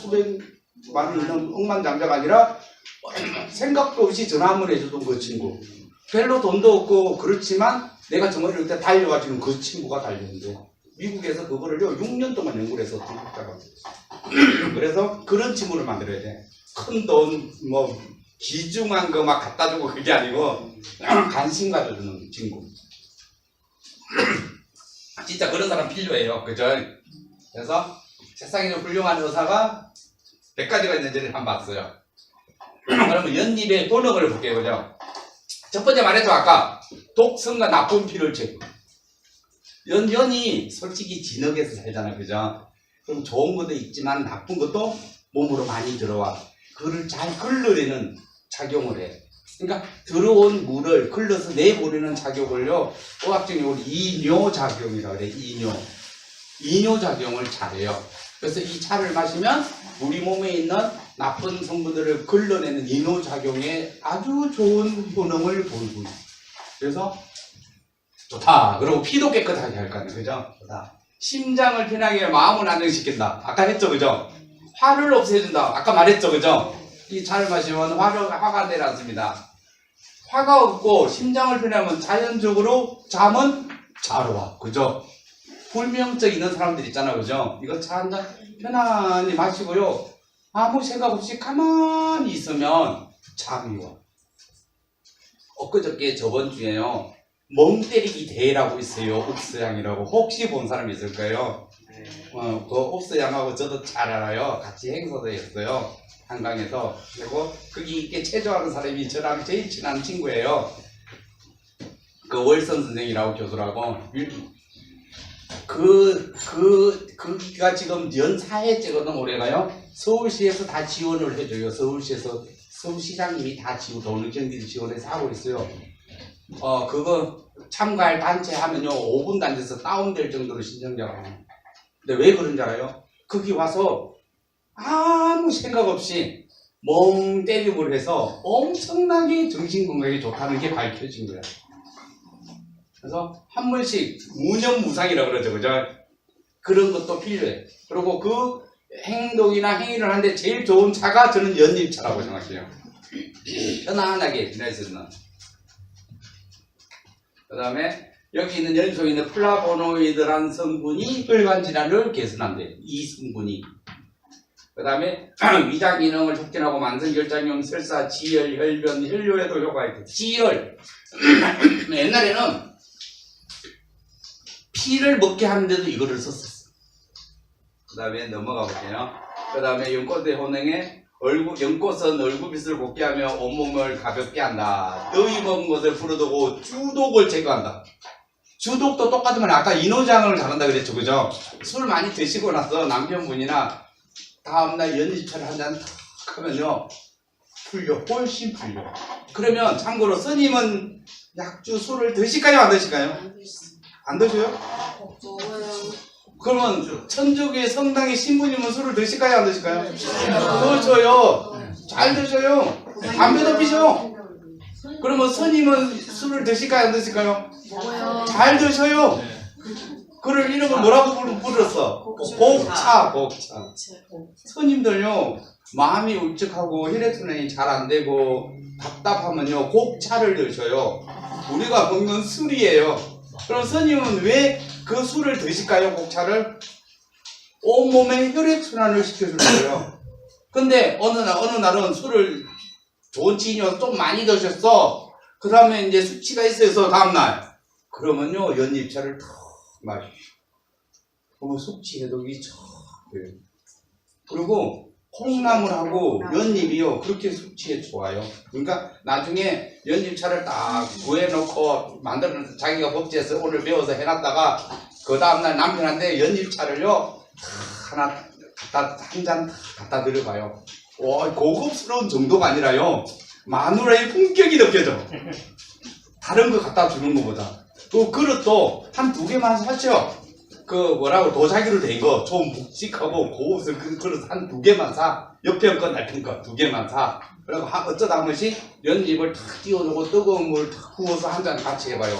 있는 억만장자가 아니라 생각도 없이 전화 한 번 해주던 그 친구. 별로 돈도 없고 그렇지만 내가 정말 이럴 때 달려가지고 그 친구가 달렸는데 미국에서 그거를요 6년 동안 연구를 해서 등록자가 그래서 그런 친구를 만들어야 돼. 큰 돈 뭐 귀중한 거 막 갖다 주고 그게 아니고 관심 가져주는 친구. 진짜 그런 사람 필요해요. 그죠? 그래서 세상에 훌륭한 의사가 몇 가지가 있는지를 한번 봤어요. 그러면 연잎의 효능을 볼게요. 그죠? 첫 번째 말했죠. 아까 독성과 나쁜 피를 제거. 연이 솔직히 진흙에서 살잖아요. 그죠? 그럼 좋은 것도 있지만 나쁜 것도 몸으로 많이 들어와. 그를 잘 걸러내는 작용을 해. 그러니까 들어온 물을 걸러서 내보내는 작용을요. 의학적 용어로 이뇨작용이라고 그래. 이뇨작용을 잘해요. 그래서 이 차를 마시면 우리 몸에 있는 나쁜 성분들을 걸러내는 이뇨작용에 아주 좋은 효능을 보이고 있어요. 그래서 좋다. 그리고 피도 깨끗하게 할 거 아니에요. 그죠? 좋다. 심장을 편하게 마음을 안정시킨다. 아까 했죠. 그죠? 화를 없애준다. 아까 말했죠. 그죠? 이 차를 마시면 화가 내려앉습니다. 화가 없고 심장을 편하면 자연적으로 잠은 잘 와. 그죠? 불면증 있는 사람들 있잖아. 그죠? 이거 차 한 잔 편안히 마시고요. 아무 생각 없이 가만히 있으면 잠이 와. 엊그저께 저번 주에요. 멍 때리기 대회라고 있어요. 옥스양이라고. 혹시 본 사람 있을까요? 그 옥스양하고 저도 잘 알아요. 같이 행사도 했어요. 한강에서. 그리고 거기 있게 체조하는 사람이 저랑 제일 친한 친구예요. 그 월선 선생이라고 교수라고. 그가 지금 연 4회째거든, 올해가요. 서울시에서 다 지원을 해줘요. 서울시장님이 다 도는 경기를 지원해서 하고 있어요. 그거 참가할 단체 하면요, 5분 단체에서 다운될 정도로 신청자가 많아요. 근데 왜 그런지 알아요? 거기 와서 아무 생각 없이 멍 때리고 해서 엄청나게 정신건강에 좋다는 게 밝혀진 거야. 그래서 한 번씩 무념무상이라고 그러죠, 그죠? 그런 것도 필요해. 그리고 그 행동이나 행위를 하는데 제일 좋은 차가 저는 연잎차라고 생각해요. 편안하게 지낼 수 있는. 그 다음에 여기 있는 연잎 속에 있는 플라보노이드라는 성분이 혈관 질환을 개선한대. 이 성분이. 그 다음에 위장 기능을 촉진하고 만성결장염, 설사, 지혈, 혈변, 혈뇨에도 효과가 있대. 지혈. 옛날에는 피를 먹게 하는데도 이거를 썼었어. 그 다음에 넘어가 볼게요. 그 다음에 연꽃의 혼행에 연꽃은 얼굴빛을 곱게 하며 온몸을 가볍게 한다. 더위 먹은 것을 불어두고 주독을 제거한다. 주독도 똑같으면 아까 인후장을 잘한다 그랬죠, 그죠? 술 많이 드시고 나서 남편분이나 다음날 연잎차를 한 잔 탁 하면요, 풀려. 훨씬 풀려. 그러면 참고로 스님은 약주 술을 드실까요, 안 드실까요? 안 드셔요? 그러면 천주교의 성당의 신부님은 술을 드실까요, 안 드실까요? 드셔요. 잘 드셔요. 담배도 피셔. 그러면 스님은 술을 드실까요, 안 드실까요? 잘 드셔요. 그를 이름을 뭐라고 부르었어? 복차. 스님들요, 마음이 울적하고 혈액순환이 잘 안 되고 답답하면요, 곡차를 드셔요. 우리가 먹는 술이에요. 그럼 스님은 왜 그 술을 드실까요, 곡차를? 온몸에 혈액순환을 시켜줄 거예요. 근데 어느 날은 술을 좋은 지인이어서 좀 많이 드셨어. 그 다음에 이제 수치가 있어서 다음날. 그러면요, 연잎차를 탁 마십시오. 그러면 숙취 해독이 쫙 돼요. 그리고 콩나물하고 연잎이요, 그렇게 숙취에 좋아요. 그러니까 나중에 연잎차를 딱 구해놓고 만들어서 자기가 법제에서 오늘 배워서 해놨다가 그 다음날 남편한테 연잎차를요 하나 한 잔 갖다 드려봐요. 와, 고급스러운 정도가 아니라요, 마누라의 품격이 느껴져. 다른 거 갖다 주는 것보다. 그 그릇도 한 2개만 사죠. 그 뭐라고 도자기로 된 거 좀 묵직하고 고급스러운 그 그릇 한 2개만 사. 옆에 거 넓은 거 2개만 사. 그리고 어쩌다 한 번씩 연잎을 탁 띄워놓고 뜨거운 물 탁 부어서 한 잔 같이 해봐요.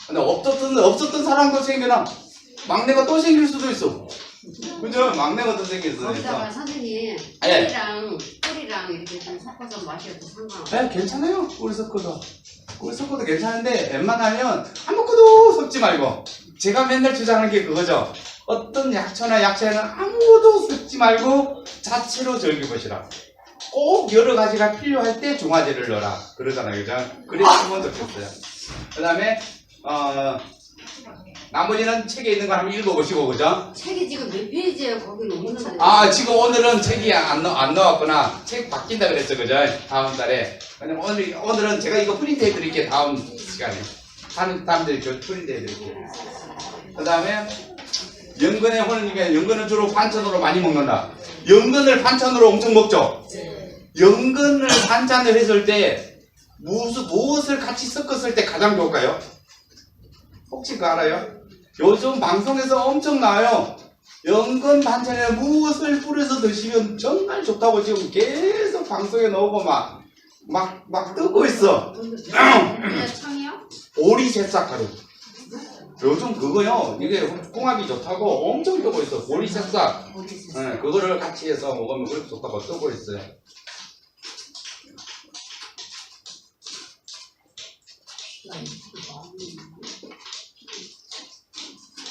근데 없었던 사람도 생겨나. 막내가 또 생길 수도 있어. 그죠? 막내가 또 생길 수도 있어. 거기다가 선생님 예. 꿀이랑 이렇게 좀 섞어서 마셔도 상관없어요. 네, 괜찮아요. 꿀 섞어도 괜찮은데 웬만하면 아무것도 섞지 말고, 제가 맨날 주장하는 게 그거죠. 어떤 약초나 약재는 아무것도 섞지 말고 자체로 즐겨보시라. 꼭 여러 가지가 필요할 때 중화제를 넣어라 그러잖아요, 그죠? 그랬으면 좋겠어요. 그 다음에 나머지는 책에 있는 거 한번 읽어보시고, 그죠? 책이 지금 몇 페이지예요? 거기는 없는데. 아, 지금 오늘은 책이 안 나왔구나. 책 바뀐다 그랬죠, 그죠? 다음 달에. 왜냐면 오늘은 제가 이거 프린트 해드릴게요, 다음 시간에. 다음 달에 프린트 해드릴게요. 그 다음에 연근의 혼은이니까 연근은 주로 반찬으로 많이 먹는다. 연근을 반찬으로 엄청 먹죠? 연근을 반찬을 했을 때 무엇을 같이 섞었을 때 가장 좋을까요? 혹시 그거 알아요? 요즘 방송에서 엄청 나와요. 연근 반찬에 무엇을 뿌려서 드시면 정말 좋다고 지금 계속 방송에 나오고 막 뜨고 있어. 창이요? 오리 새싹가루. 요즘 그거요, 이게 궁합이 좋다고 엄청 뜨고 있어. 오리 새싹. 네, 그거를 같이 해서 먹으면 그렇게 좋다고 뜨고 있어요.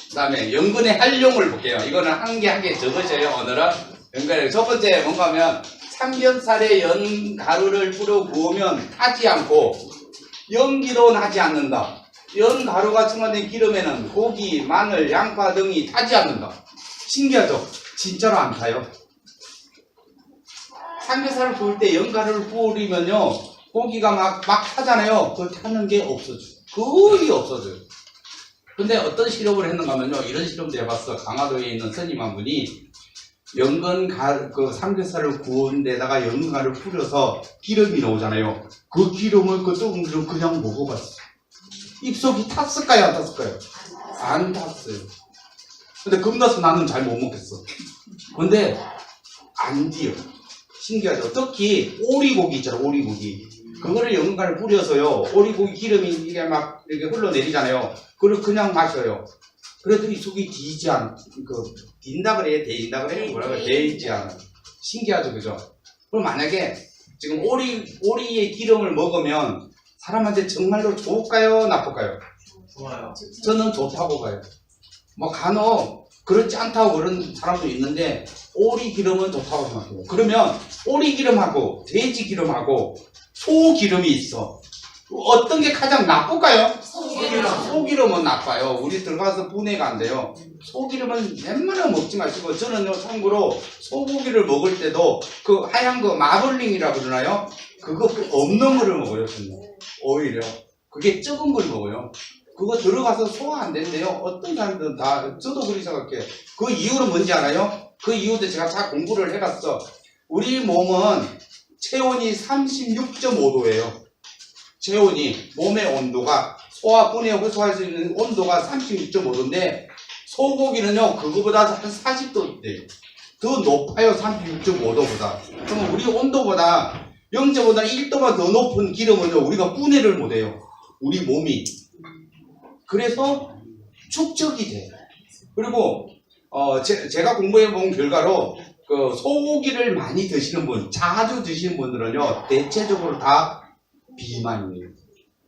그 다음에 연근의 활용을 볼게요. 이거는 한 개 적으셔요, 오늘은. 연근의 첫 번째 뭔가 하면 삼겹살에 연가루를 뿌려 구우면 타지 않고 연기도 나지 않는다. 연가루가 첨가된 기름에는 고기, 마늘, 양파 등이 타지 않는다. 신기하죠? 진짜로 안 타요. 삼겹살을 구울 때 연가루를 뿌리면요 고기가 막 타잖아요. 그 타는 게 없어져요. 거의 없어져요. 근데 어떤 실험을 했는가 하면요 이런 실험도 해봤어. 강화도에 있는 스님 한 분이 그 삼겹살을 구운 데다가 연근가루를 뿌려서 기름이 나오잖아요. 그 기름을 그 뜨거운 기름 그냥 먹어봤어. 입속이 탔을까요 안 탔을까요? 안 탔어요. 근데 겁나서 나는 잘 못 먹겠어. 근데 안 뒤요. 신기하죠. 특히 오리고기 있잖아요. 오리고기. 그거를 연근가루를 뿌려서요. 오리고기 기름이 이게 막 이렇게 흘러내리잖아요. 그걸 그냥 마셔요. 그래도 이 속이 뒤지 않, 딘다 그래요? 데인다 그래요? 뭐라 그래요? 데이지 않아. 신기하죠, 그죠? 그럼 만약에 지금 오리의 기름을 먹으면 사람한테 정말로 좋을까요? 나쁠까요? 좋아요. 저는 좋다고 봐요. 뭐 간혹 그렇지 않다고 그런 사람도 있는데 오리 기름은 좋다고 생각해요. 그러면 오리 기름하고 돼지 기름하고 소 기름이 있어. 어떤 게 가장 나쁠까요? 소기름은 나빠요. 우리 들어가서 분해가 안 돼요. 소기름은 웬만하면 먹지 마시고 저는요 참고로 소고기를 먹을 때도 그 하얀 거 마블링이라고 그러나요? 그거 없는 거를 먹어요. 저는. 오히려 그게 적은 걸 먹어요. 그거 들어가서 소화 안 된대요. 어떤 사람들은 다 저도 그렇게 생각해요. 그 이유는 뭔지 알아요? 그 이유도 제가 다 공부를 해봤어. 우리 몸은 체온이 36.5도예요. 체온이 몸의 온도가 소화 분해 흡수할 수 있는 온도가 36.5도인데 소고기는요 그거보다 한 40도 돼요. 더 높아요. 36.5도보다. 그러면 우리 온도보다 0.5나 1도만 더 높은 기름은요 우리가 분해를 못해요. 우리 몸이. 그래서 축적이 돼요. 그리고 제가 공부해본 결과로 그 소고기를 많이 드시는 분, 자주 드시는 분들은요 대체적으로 다 비만이에요.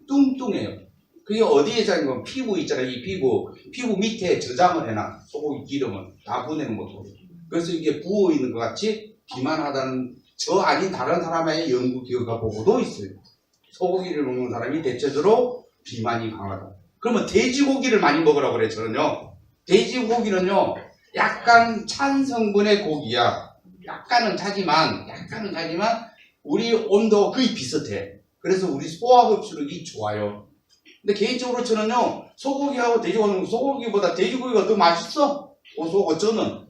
뚱뚱해요. 그게 어디에 자는 건 피부 있잖아요. 이 피부 밑에 저장을 해놔. 소고기 기름은 다 보내는 것도. 그래서 이게 부어 있는 것 같이 비만하다는 저 아닌 다른 사람의 연구 결과 보고도 있어요. 소고기를 먹는 사람이 대체적으로 비만이 강하다. 그러면 돼지고기를 많이 먹으라고 그래요. 저는요. 돼지고기는요. 약간 찬 성분의 고기야. 약간은 차지만 우리 온도 거의 비슷해. 그래서 우리 소화 흡수력이 좋아요. 근데 개인적으로 저는요 소고기하고 돼지고기는 소고기보다 돼지고기가 더 맛있어. 고소하고 저는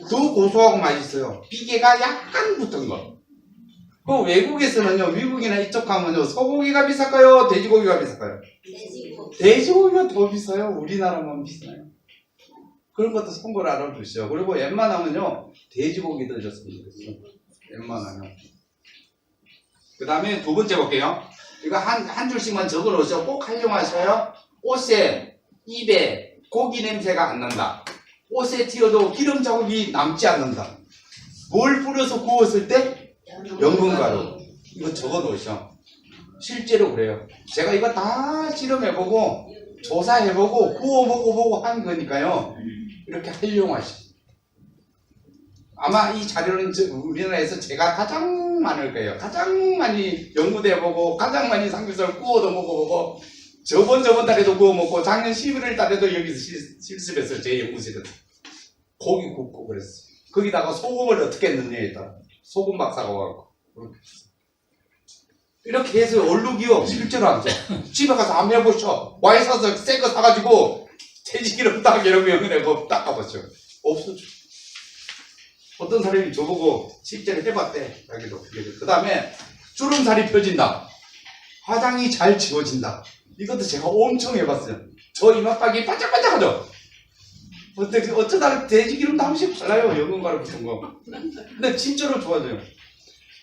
더 고소하고 맛있어요. 비계가 약간 붙은 거. 그 외국에서는요 미국이나 이쪽 가면요 소고기가 비쌀까요? 돼지고기가 비쌀까요? 돼지고기가 더 비싸요. 우리나라만 비싸요. 그런 것도 참고로 알아두시죠. 그리고 웬만하면요 돼지고기 드셨으면 좋겠어요. 웬만하면. 그 다음에 두 번째 볼게요. 이거 한 줄씩만 적어 놓으셔. 꼭 활용하셔요. 옷에, 입에 고기 냄새가 안 난다. 옷에 튀어도 기름 자국이 남지 않는다. 뭘 뿌려서 구웠을 때? 연근가루. 이거 적어 놓으셔. 실제로 그래요. 제가 이거 다 실험해보고 조사해보고 구워 먹어보고 한 거니까요. 이렇게 활용하시죠. 아마 이 자료는 우리나라에서 제가 가장 많을 거예요. 가장 많이 연구돼보고 가장 많이 삼겹살 구워도 먹어보고 저번 달에도 구워 먹고 작년 11월 달에도 여기서 실습했어요. 제 연구실에서. 고기 굽고 그랬어요. 거기다가 소금을 어떻게 넣느냐에 따라 소금 박사가 와갖고 이렇게 해서 얼룩이요. 실제로 안 돼. 집에 가서 한번 해보셔. 와인 사서 새 거 사가지고 돼지기름 딱 이러면 그냥 닦아보죠. 없어져. 어떤 사람이 저보고 실제로 해봤대. 자기도. 그 다음에 주름살이 펴진다. 화장이 잘 지워진다. 이것도 제가 엄청 해봤어요. 저 이마박이 반짝반짝하죠? 어쩌다 돼지기름도 한 번씩 발라요. 연근가루 같은 거. 근데 진짜로 좋아져요.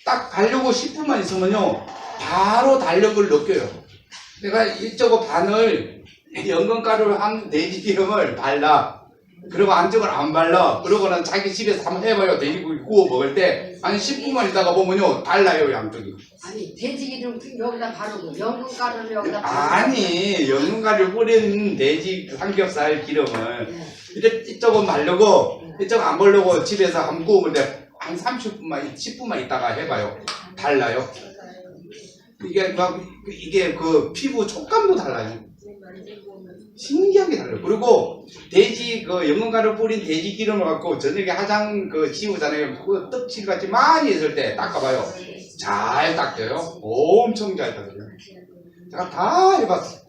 딱 바르고 10분만 있으면요. 바로 달력을 느껴요. 내가 이쪽으로 반을 연근가루를 한 돼지기름을 발라. 그리고 안쪽을 안 발라. 그러고는 자기 집에서 한번 해봐요. 돼지고기 구워 먹을 때 한 10분만 있다가 보면요. 달라요. 양쪽이. 아니 돼지기름 여기다 바르고 연근가루를 여기다 바르고 아니 연근가루 뿌린 돼지 삼겹살 기름을 이쪽은 바르고 이쪽은 안 바르고 집에서 한번 구워 먹을 때 한 30분만 10분만 있다가 해봐요. 달라요. 이게 그 피부 촉감도 달라요. 신기하게 달라요. 그리고 돼지 그 연근가루 뿌린 돼지 기름을 갖고 저녁에 화장 그 지우잖아요. 그 떡칠같이 많이 했을 때 닦아봐요. 잘 닦여요. 엄청 잘 닦여요. 제가 다 해봤어요.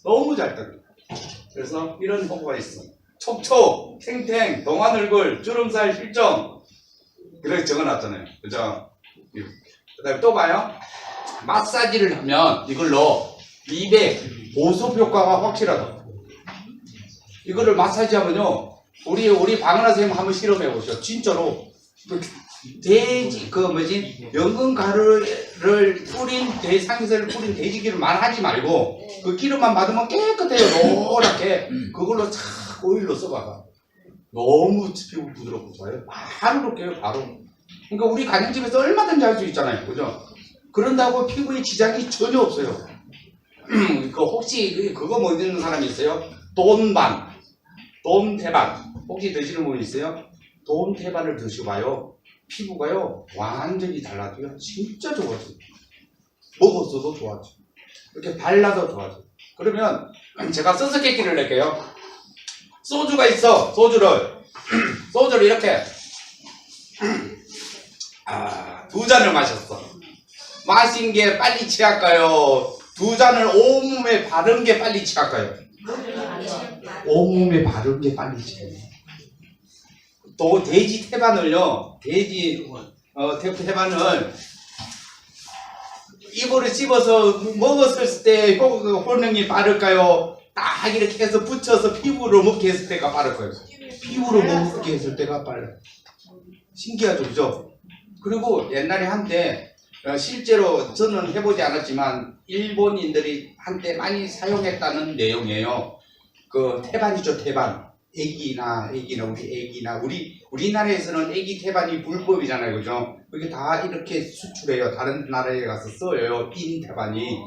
너무 잘 닦여요. 그래서 이런 효과가 있어. 촉촉, 탱탱, 동안 얼굴, 주름살 실정. 이렇게 적어놨잖아요. 그죠? 그 다음에 또 봐요. 마사지를 하면 이걸로 미백, 보습 효과가 확실하다. 이거를 마사지 하면요. 우리 박은하 선생님 한번 실험해 보시죠. 진짜로. 돼지, 연근가루를 뿌린, 상에서 뿌린 돼지 기름만 하지 말고, 그 기름만 받으면 깨끗해요. 노랗게. 그걸로 착 오일로 써봐봐. 너무 피부 부드럽고 좋아요. 바로 그렇게 해요, 바로. 그러니까 우리 가정집에서 얼마든지 할 수 있잖아요. 그죠? 그런다고 피부에 지장이 전혀 없어요. 그 혹시 그거 뭐 드는 사람이 있어요? 돈반, 돈태반. 혹시 드시는 분 있어요? 돈태반을 드셔봐요. 피부가요 완전히 달라져요. 진짜 좋아져요. 먹었어도 좋아져. 이렇게 발라도 좋아져. 그러면 제가 수수께끼를 낼게요. 소주가 있어. 소주를 이렇게 2잔을 마셨어. 마신 게 빨리 취할까요? 2잔을 온몸에 바른 게 빨리 취할까요? 온몸에 바른 게 빨리 취해요. 또 돼지 태반을요. 태반을 입으로 씹어서 먹었을 때 효능이 빠를까요? 딱 이렇게 해서 붙여서 피부로 먹게 했을 때가 빠를 거예요. 피부로 먹게 했을 때가 빨라요. 신기하죠, 그죠? 그리고 옛날에 한때 실제로 저는 해보지 않았지만 일본인들이 한때 많이 사용했다는 내용이에요. 그 태반이죠, 태반. 우리나라에서는 애기 태반이 불법이잖아요, 그죠? 그게 다 이렇게 수출해요. 다른 나라에 가서 써요. 인 태반이.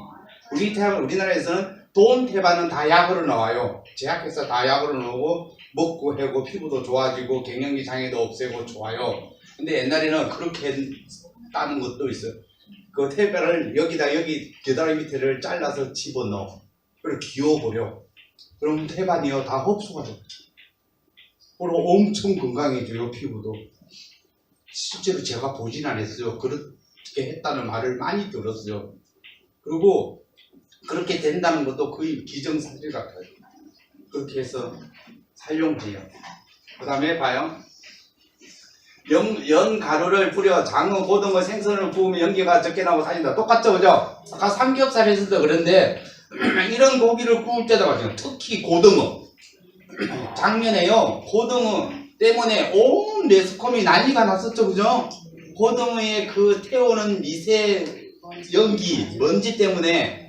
우리나라에서는 돈 태반은 다 약으로 나와요. 제약해서 다 약으로 나오고 먹고 해고 피부도 좋아지고 갱년기 장애도 없애고 좋아요. 근데 옛날에는 그렇게 따는 것도 있어요. 그 태반을 여기 겨다리 밑에를 잘라서 집어넣어. 그리고 기워버려. 그럼 태반이요 다 흡수가 돼. 그리고 엄청 건강해져요, 피부도. 실제로 제가 보진 않았어요. 그렇게 했다는 말을 많이 들었어요. 그리고 그렇게 된다는 것도 거의 기정사실 같아요. 그렇게 해서 사용해요. 그 다음에 봐요. 연가루를 뿌려 장어, 고등어, 생선을 구우면 연기가 적게 나오고 살린다. 똑같죠, 그죠? 아까 삼겹살에서도 그런데 이런 고기를 구울 때도 마찬가지예요. 특히 고등어. 작년에요, 고등어 때문에 온 매스컴이 난리가 났었죠, 그죠? 고등어의 그 태우는 미세 연기, 먼지 때문에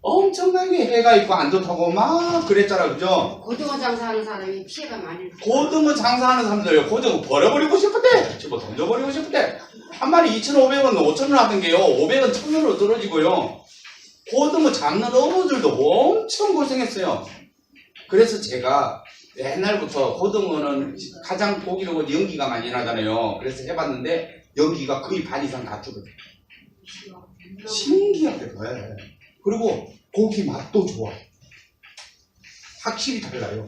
엄청나게 해가 있고 안 좋다고 막 그랬잖아, 그죠? 고등어 장사하는 사람이 피해가 많이 났어요. 고등어 장사하는 사람들요, 고등어 버려버리고 싶을 때, 집어 던져버리고 싶을 때, 한 마리 2,500원, 5,000원 하던 게요, 500원, 1,000원으로 떨어지고요. 고등어 잡는 어부들도 엄청 고생했어요. 그래서 제가 옛날부터 고등어는 가장 고기로 연기가 많이 나잖아요. 그래서 해봤는데 연기가 거의 반 이상 다 줄어들어요. 신기하게 돼. 그리고 고기 맛도 좋아. 확실히 달라요.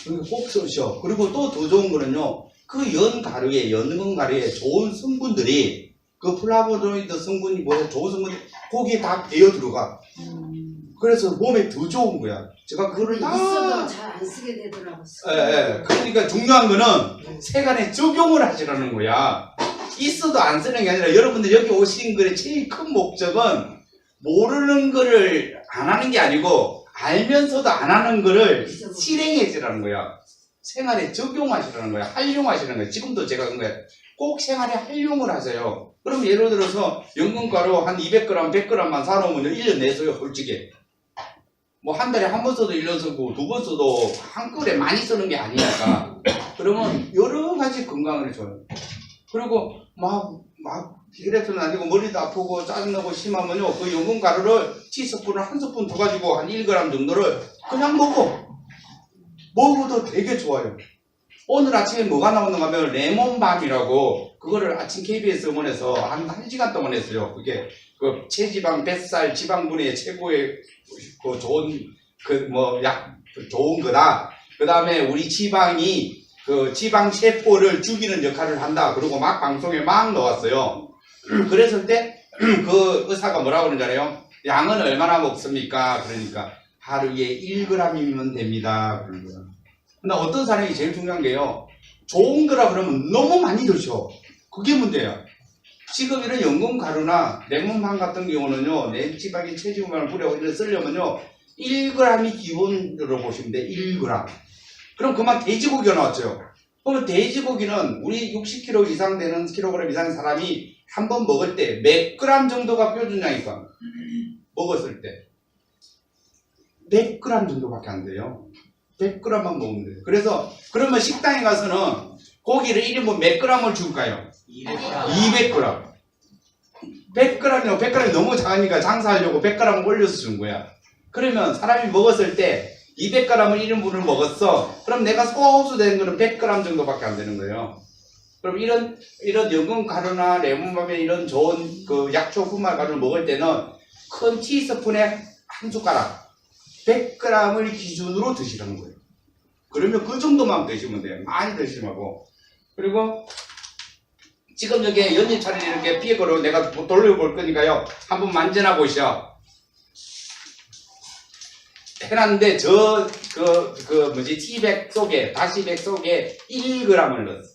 그러니까 꼭 쓰셔. 그리고 또 더 좋은 거는요, 그 연근가루에 좋은 성분들이, 그 플라보노이드 성분이 뭐야, 좋은 성분이 고기에 다 배어 들어가. 그래서 몸에 더 좋은 거야. 제가 그거를 다 있어도 잘 안 쓰게 되더라고요. 그러니까 중요한 거는 세간에 적용을 하시라는 거야. 있어도 안 쓰는 게 아니라, 여러분들 여기 오신 거의 제일 큰 목적은 모르는 거를 안 하는 게 아니고 알면서도 안 하는 거를 실행해 주라는 거야. 생활에 적용하시라는 거야. 활용하시는 거야. 지금도 제가 그런 거야. 꼭 생활에 활용을 하세요. 그럼 예를 들어서 연근가루 한 200g, 100g만 사놓으면 1년 내서요, 솔직히. 뭐 한 달에 한 번 써도 1년 쓰고 2번 써도 한꺼번에 많이 쓰는 게 아니니까. 그러면 여러 가지 건강을 줘요. 그리고 막 디렉트는 아니고 머리도 아프고 짜증나고 심하면요, 그 연근가루를 티스푼을 한 스푼 더 가지고 한 1g 정도를 그냥 먹어도 되게 좋아요. 오늘 아침에 뭐가 나오는가 하면 레몬밤이라고, 그거를 아침 KBS 음원에서 한 1시간 동안 했어요. 그게 그 체지방, 뱃살, 지방분해 최고의 그 좋은 좋은 거다. 그 다음에 우리 지방이 그 지방 세포를 죽이는 역할을 한다. 그리고 막 방송에 막 나왔어요. 그랬을 때 그 의사가 뭐라고 그러는지 알아요? 양은 얼마나 먹습니까? 그러니까 하루에 1g이면 됩니다. 그런 거야. 근데 어떤 사람이 제일 중요한 게요. 좋은 거라 그러면 너무 많이 드셔. 그게 문제야. 지금 이런 연근 가루나 레몬빵 같은 경우는요, 내 지방에 체지방을 뿌려 이런 쓰려면요, 1g이 기본으로 보시면 돼. 1g. 그럼 그만 돼지고기가 나왔죠. 그러면 돼지고기는 우리 60kg 이상 되는 킬로그램 이상의 사람이 한 번 먹을 때 몇 그램 정도가 표준량이니까 먹었을 때 100g 정도밖에 안 돼요. 100g만 먹으면 돼요. 그래서 그러면 식당에 가서는 고기를 1인분 몇 g을 줄까요? 200g. 100g이요. 100g이 너무 작으니까 장사하려고 100g 올려서 준 거야. 그러면 사람이 먹었을 때 200g을 1인분을 먹었어. 그럼 내가 소화흡수 되는 거는 100g 정도밖에 안 되는 거예요. 그럼 이런 연근 가루나 레몬밤에 이런 좋은 그 약초 분말 가루를 먹을 때는 큰 티스푼에 한 숟가락 100g을 기준으로 드시라는 거예요. 그러면 그 정도만 드시면 돼요. 많이 드시지 말고. 그리고 지금 여기 연잎차를 이렇게 피해거로 내가 돌려볼 거니까요. 한번 만져나 보시죠. 해놨는데 티백 속에 다시백 속에 1g을 넣었어.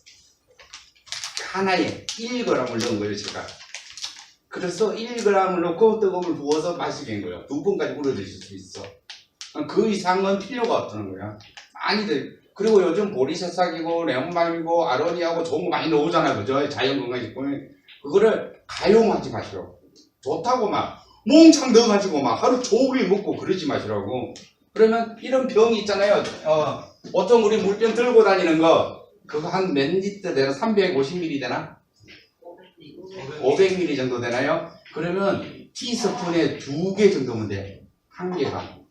하나에 1g을 넣은 거예요, 제가. 그래서 1g을 넣고 뜨거운 물 부어서 마시게 한 거예요. 2번까지 우려 드실 수 있어. 그 이상은 필요가 없다는 거야. 많이들. 그리고 요즘 보리새싹이고 레몬밤이고 아로니아고 좋은 거 많이 나오잖아요, 그죠? 자연건강식품이. 그거를 가용하지 마시라고. 좋다고 막 몽창 넣어가지고 막 하루 종일 먹고 그러지 마시라고. 그러면 이런 병이 있잖아요. 보통 우리 물병 들고 다니는 거 그거 한 몇 리터 되나? 350ml 되나? 500ml 정도 되나요? 그러면 티스푼에 2개 정도면 돼. 1개가.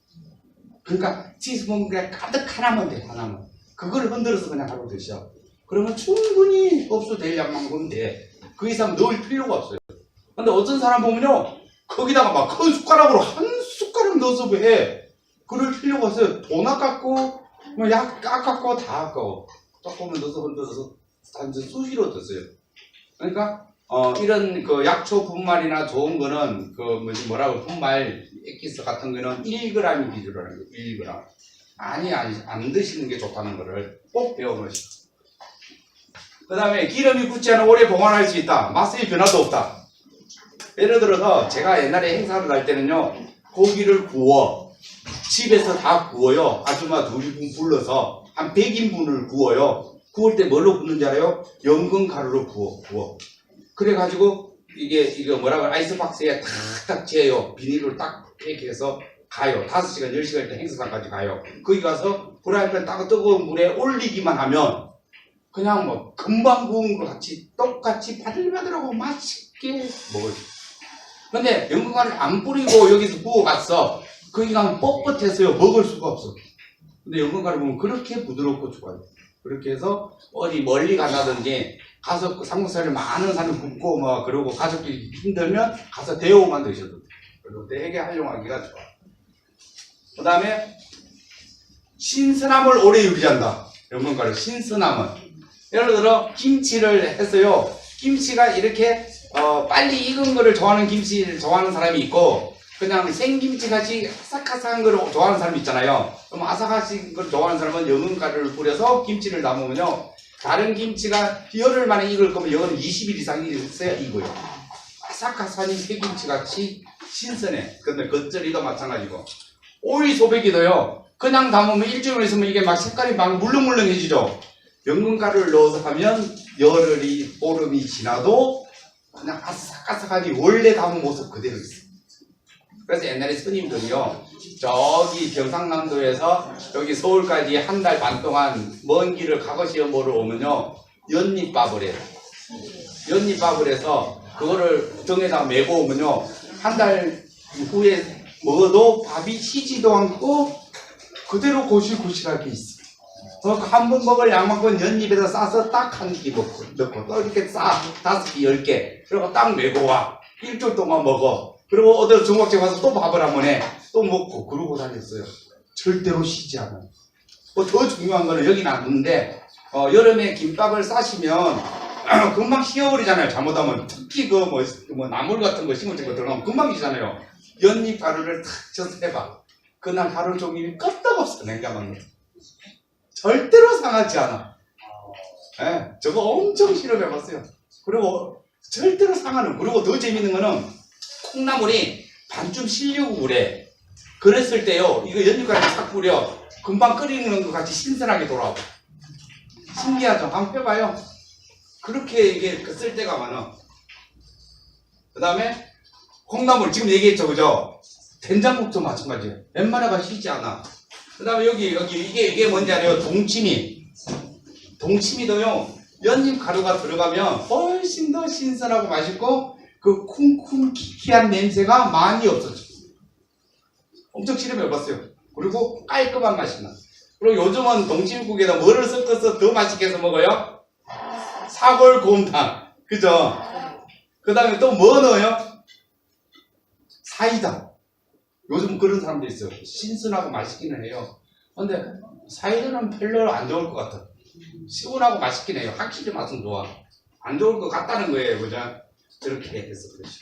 그러니까 티스푼 그냥 가득 하나면 돼. 하나만. 그걸 흔들어서 그냥 하루 드셔. 그러면 충분히 흡수될 양만큼 돼. 그 이상 넣을 필요가 없어요. 근데 어떤 사람 보면요, 거기다가 막 큰 숟가락으로 한 숟가락 넣어서 해. 그럴 필요가 없어요. 돈 아깝고 약 아깝고 다 아까워. 조금만 넣어서 흔들어서 단지 수시로 드세요. 그러니까 이런 그 약초 분말이나 좋은 거는 분말 액기스 같은 거는 1g이 기준으로 하는 거예요. 1g. 안 드시는 게 좋다는 거를 꼭 배워놓으시죠. 그 다음에 기름이 굳지 않아 오래 보관할 수 있다. 맛의 변화도 없다. 예를 들어서 제가 옛날에 행사를 할 때는요, 고기를 구워. 집에서 다 구워요. 아줌마 2분 불러서 한 100인분을 구워요. 구울 때 뭘로 굽는지 알아요? 연근 가루로 구워. 그래가지고 이게 아이스박스에 탁탁 재요. 비닐로 딱 팩해서 가요. 5시간, 10시간 때 행사장까지 가요. 거기 가서 프라이팬 딱 뜨거운 물에 올리기만 하면 그냥 뭐 금방 구운 것 같이 똑같이 바들바들하고 맛있게 먹어요. 근데 연근 가루를 안 뿌리고 여기서 구워갔어. 거기 가면 뻣뻣해서요. 먹을 수가 없어. 근데 연근 가루 보면 그렇게 부드럽고 좋아요. 그렇게 해서 어디 멀리 간다든지 가서 삼겹살을 많은 사람이 굽고 뭐 그러고 가족끼리 힘들면 가서 데우만 드셔도 돼요. 그리고 되게 활용하기가 좋아. 그 다음에 신선함을 오래 유지한다. 연근 가루 신선함은. 예를 들어 김치를 했어요. 김치가 이렇게 빨리 익은 거를 좋아하는 김치를 좋아하는 사람이 있고, 그냥 생김치 같이 아삭아삭한 걸 좋아하는 사람이 있잖아요. 그럼 아삭아삭한 걸 좋아하는 사람은 연근 가루를 뿌려서 김치를 담으면요, 다른 김치가 열흘 만에 익을 거면 이거는 20일 이상 있어야 익어요. 아삭아삭이 새김치 같이 신선해. 근데 겉절이도 마찬가지고, 오이 소백이도요, 그냥 담으면 일주일 있으면 이게 막 색깔이 막 물렁물렁해지죠. 연근 가루를 넣어서 하면 열흘이 보름이 지나도 그냥 아삭아삭하니 원래 담은 모습 그대로 있어요. 그래서 옛날에 스님들이요, 저기 경상남도에서 여기 서울까지 한 달 반 동안 먼 길을 가거시험으로 오면요, 연잎밥을 해요. 연잎밥을 해서 그거를 등에다 메고 오면요, 한 달 후에 먹어도 밥이 시지도 않고 그대로 고실고실하게 있어요. 한 번 먹을 양만큼 연잎에다 싸서 딱 한 끼 넣고 또 이렇게 싸 5개, 10개, 그리고 딱 메고 와. 일주일 동안 먹어. 그리고 어디 중국집 가서 또 밥을 한번 해. 또 먹고 그러고 다녔어요. 절대로 쉬지 않아요. 더 중요한 거는 여기 놨는데 여름에 김밥을 싸시면 금방 쉬어버리잖아요. 잘못하면 특히 뭐 나물 같은 거 심을 때 들어가면 금방 쉬잖아요. 연잎 가루를 탁 쳐서 해봐. 그날 하루 종일 끄떡없어 냉장고에. 절대로 상하지 않아. 예, 저거 엄청 실험해봤어요. 그리고 절대로 상하는. 그리고 더 재밌는 거는 콩나물이 반쯤 실려고 그래. 그랬을 때요, 이거 연잎가루 싹 뿌려. 금방 끓이는 것 같이 신선하게 돌아와. 신기하죠? 한번 해봐요. 그렇게 이게 쓸 때가 많아. 그 다음에 콩나물 지금 얘기했죠, 그죠? 된장국도 마찬가지예요. 웬만하면 쉬지 않아. 그 다음에 여기 이게 뭔지 알아요? 동치미. 동치미도요, 연잎 가루가 들어가면 훨씬 더 신선하고 맛있고 그 쿰쿰 냄새가 많이 없어져. 엄청 실험해봤어요. 그리고 깔끔한 맛이 나. 그리고 요즘은 동치미국에다 뭐를 섞어서 더 맛있게 해서 먹어요? 사골곰탕. 그죠? 그 다음에 또 뭐 넣어요? 사이다. 요즘 그런 사람도 있어요. 신선하고 맛있기는 해요. 근데 사이다는 별로 안 좋을 것 같아. 시원하고 맛있긴 해요. 확실히 맛은 좋아. 안 좋을 것 같다는 거예요. 그죠? 이렇게 해서 그렇죠.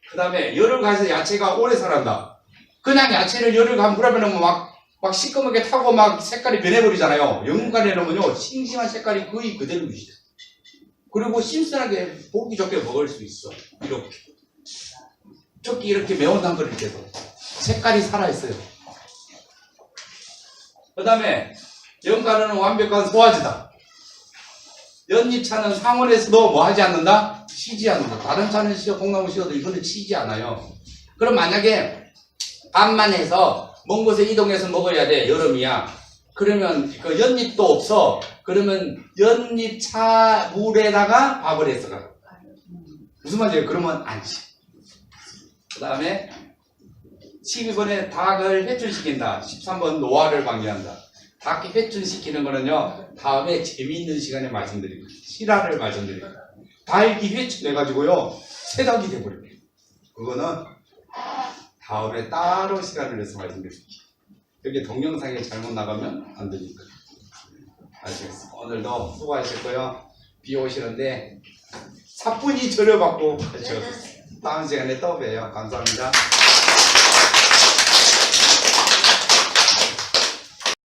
그 다음에 열을 가해서 야채가 오래 살아난다. 그냥 야채를 열을 가면 물에 넣으면 막 시꺼멓게 타고 막 색깔이 변해버리잖아요. 영문간에 넣으면요, 싱싱한 색깔이 거의 그대로 유지돼. 그리고 신선하게 보기 좋게 먹을 수 있어. 이렇게. 특히 이렇게 매운탕 끓일 때도 색깔이 살아있어요. 그 다음에 연가루는 완벽한 소화제다. 연잎차는 상온에서도 뭐 하지 않는다? 쉬지 않는다. 다른 차는 쉬어, 콩나물 쉬어도 이거는 쉬지 않아요. 그럼 만약에 밥만 해서 먼 곳에 이동해서 먹어야 돼. 여름이야. 그러면 그 연잎도 없어. 그러면 연잎차 물에다가 밥을 해서 가. 무슨 말이에요? 그러면 안 쉬어. 그 다음에 12번에 닭을 회춘시킨다. 13번 노화를 방지한다. 닭 회춘시키는 거는요, 다음에 재미있는 시간에 말씀드릴게요. 실화를 말씀드릴게요. 닭이 회춘해가지고요, 새닭이 돼버려요. 그거는 다음에 따로 시간을 내서 말씀드릴게요. 여기 동영상에 잘못 나가면 안 되니까. 아시겠어요? 오늘도 수고하셨고요. 비 오시는데 사뿐히 절여받고 가셔. 다음 시간에 또 봬요. 감사합니다.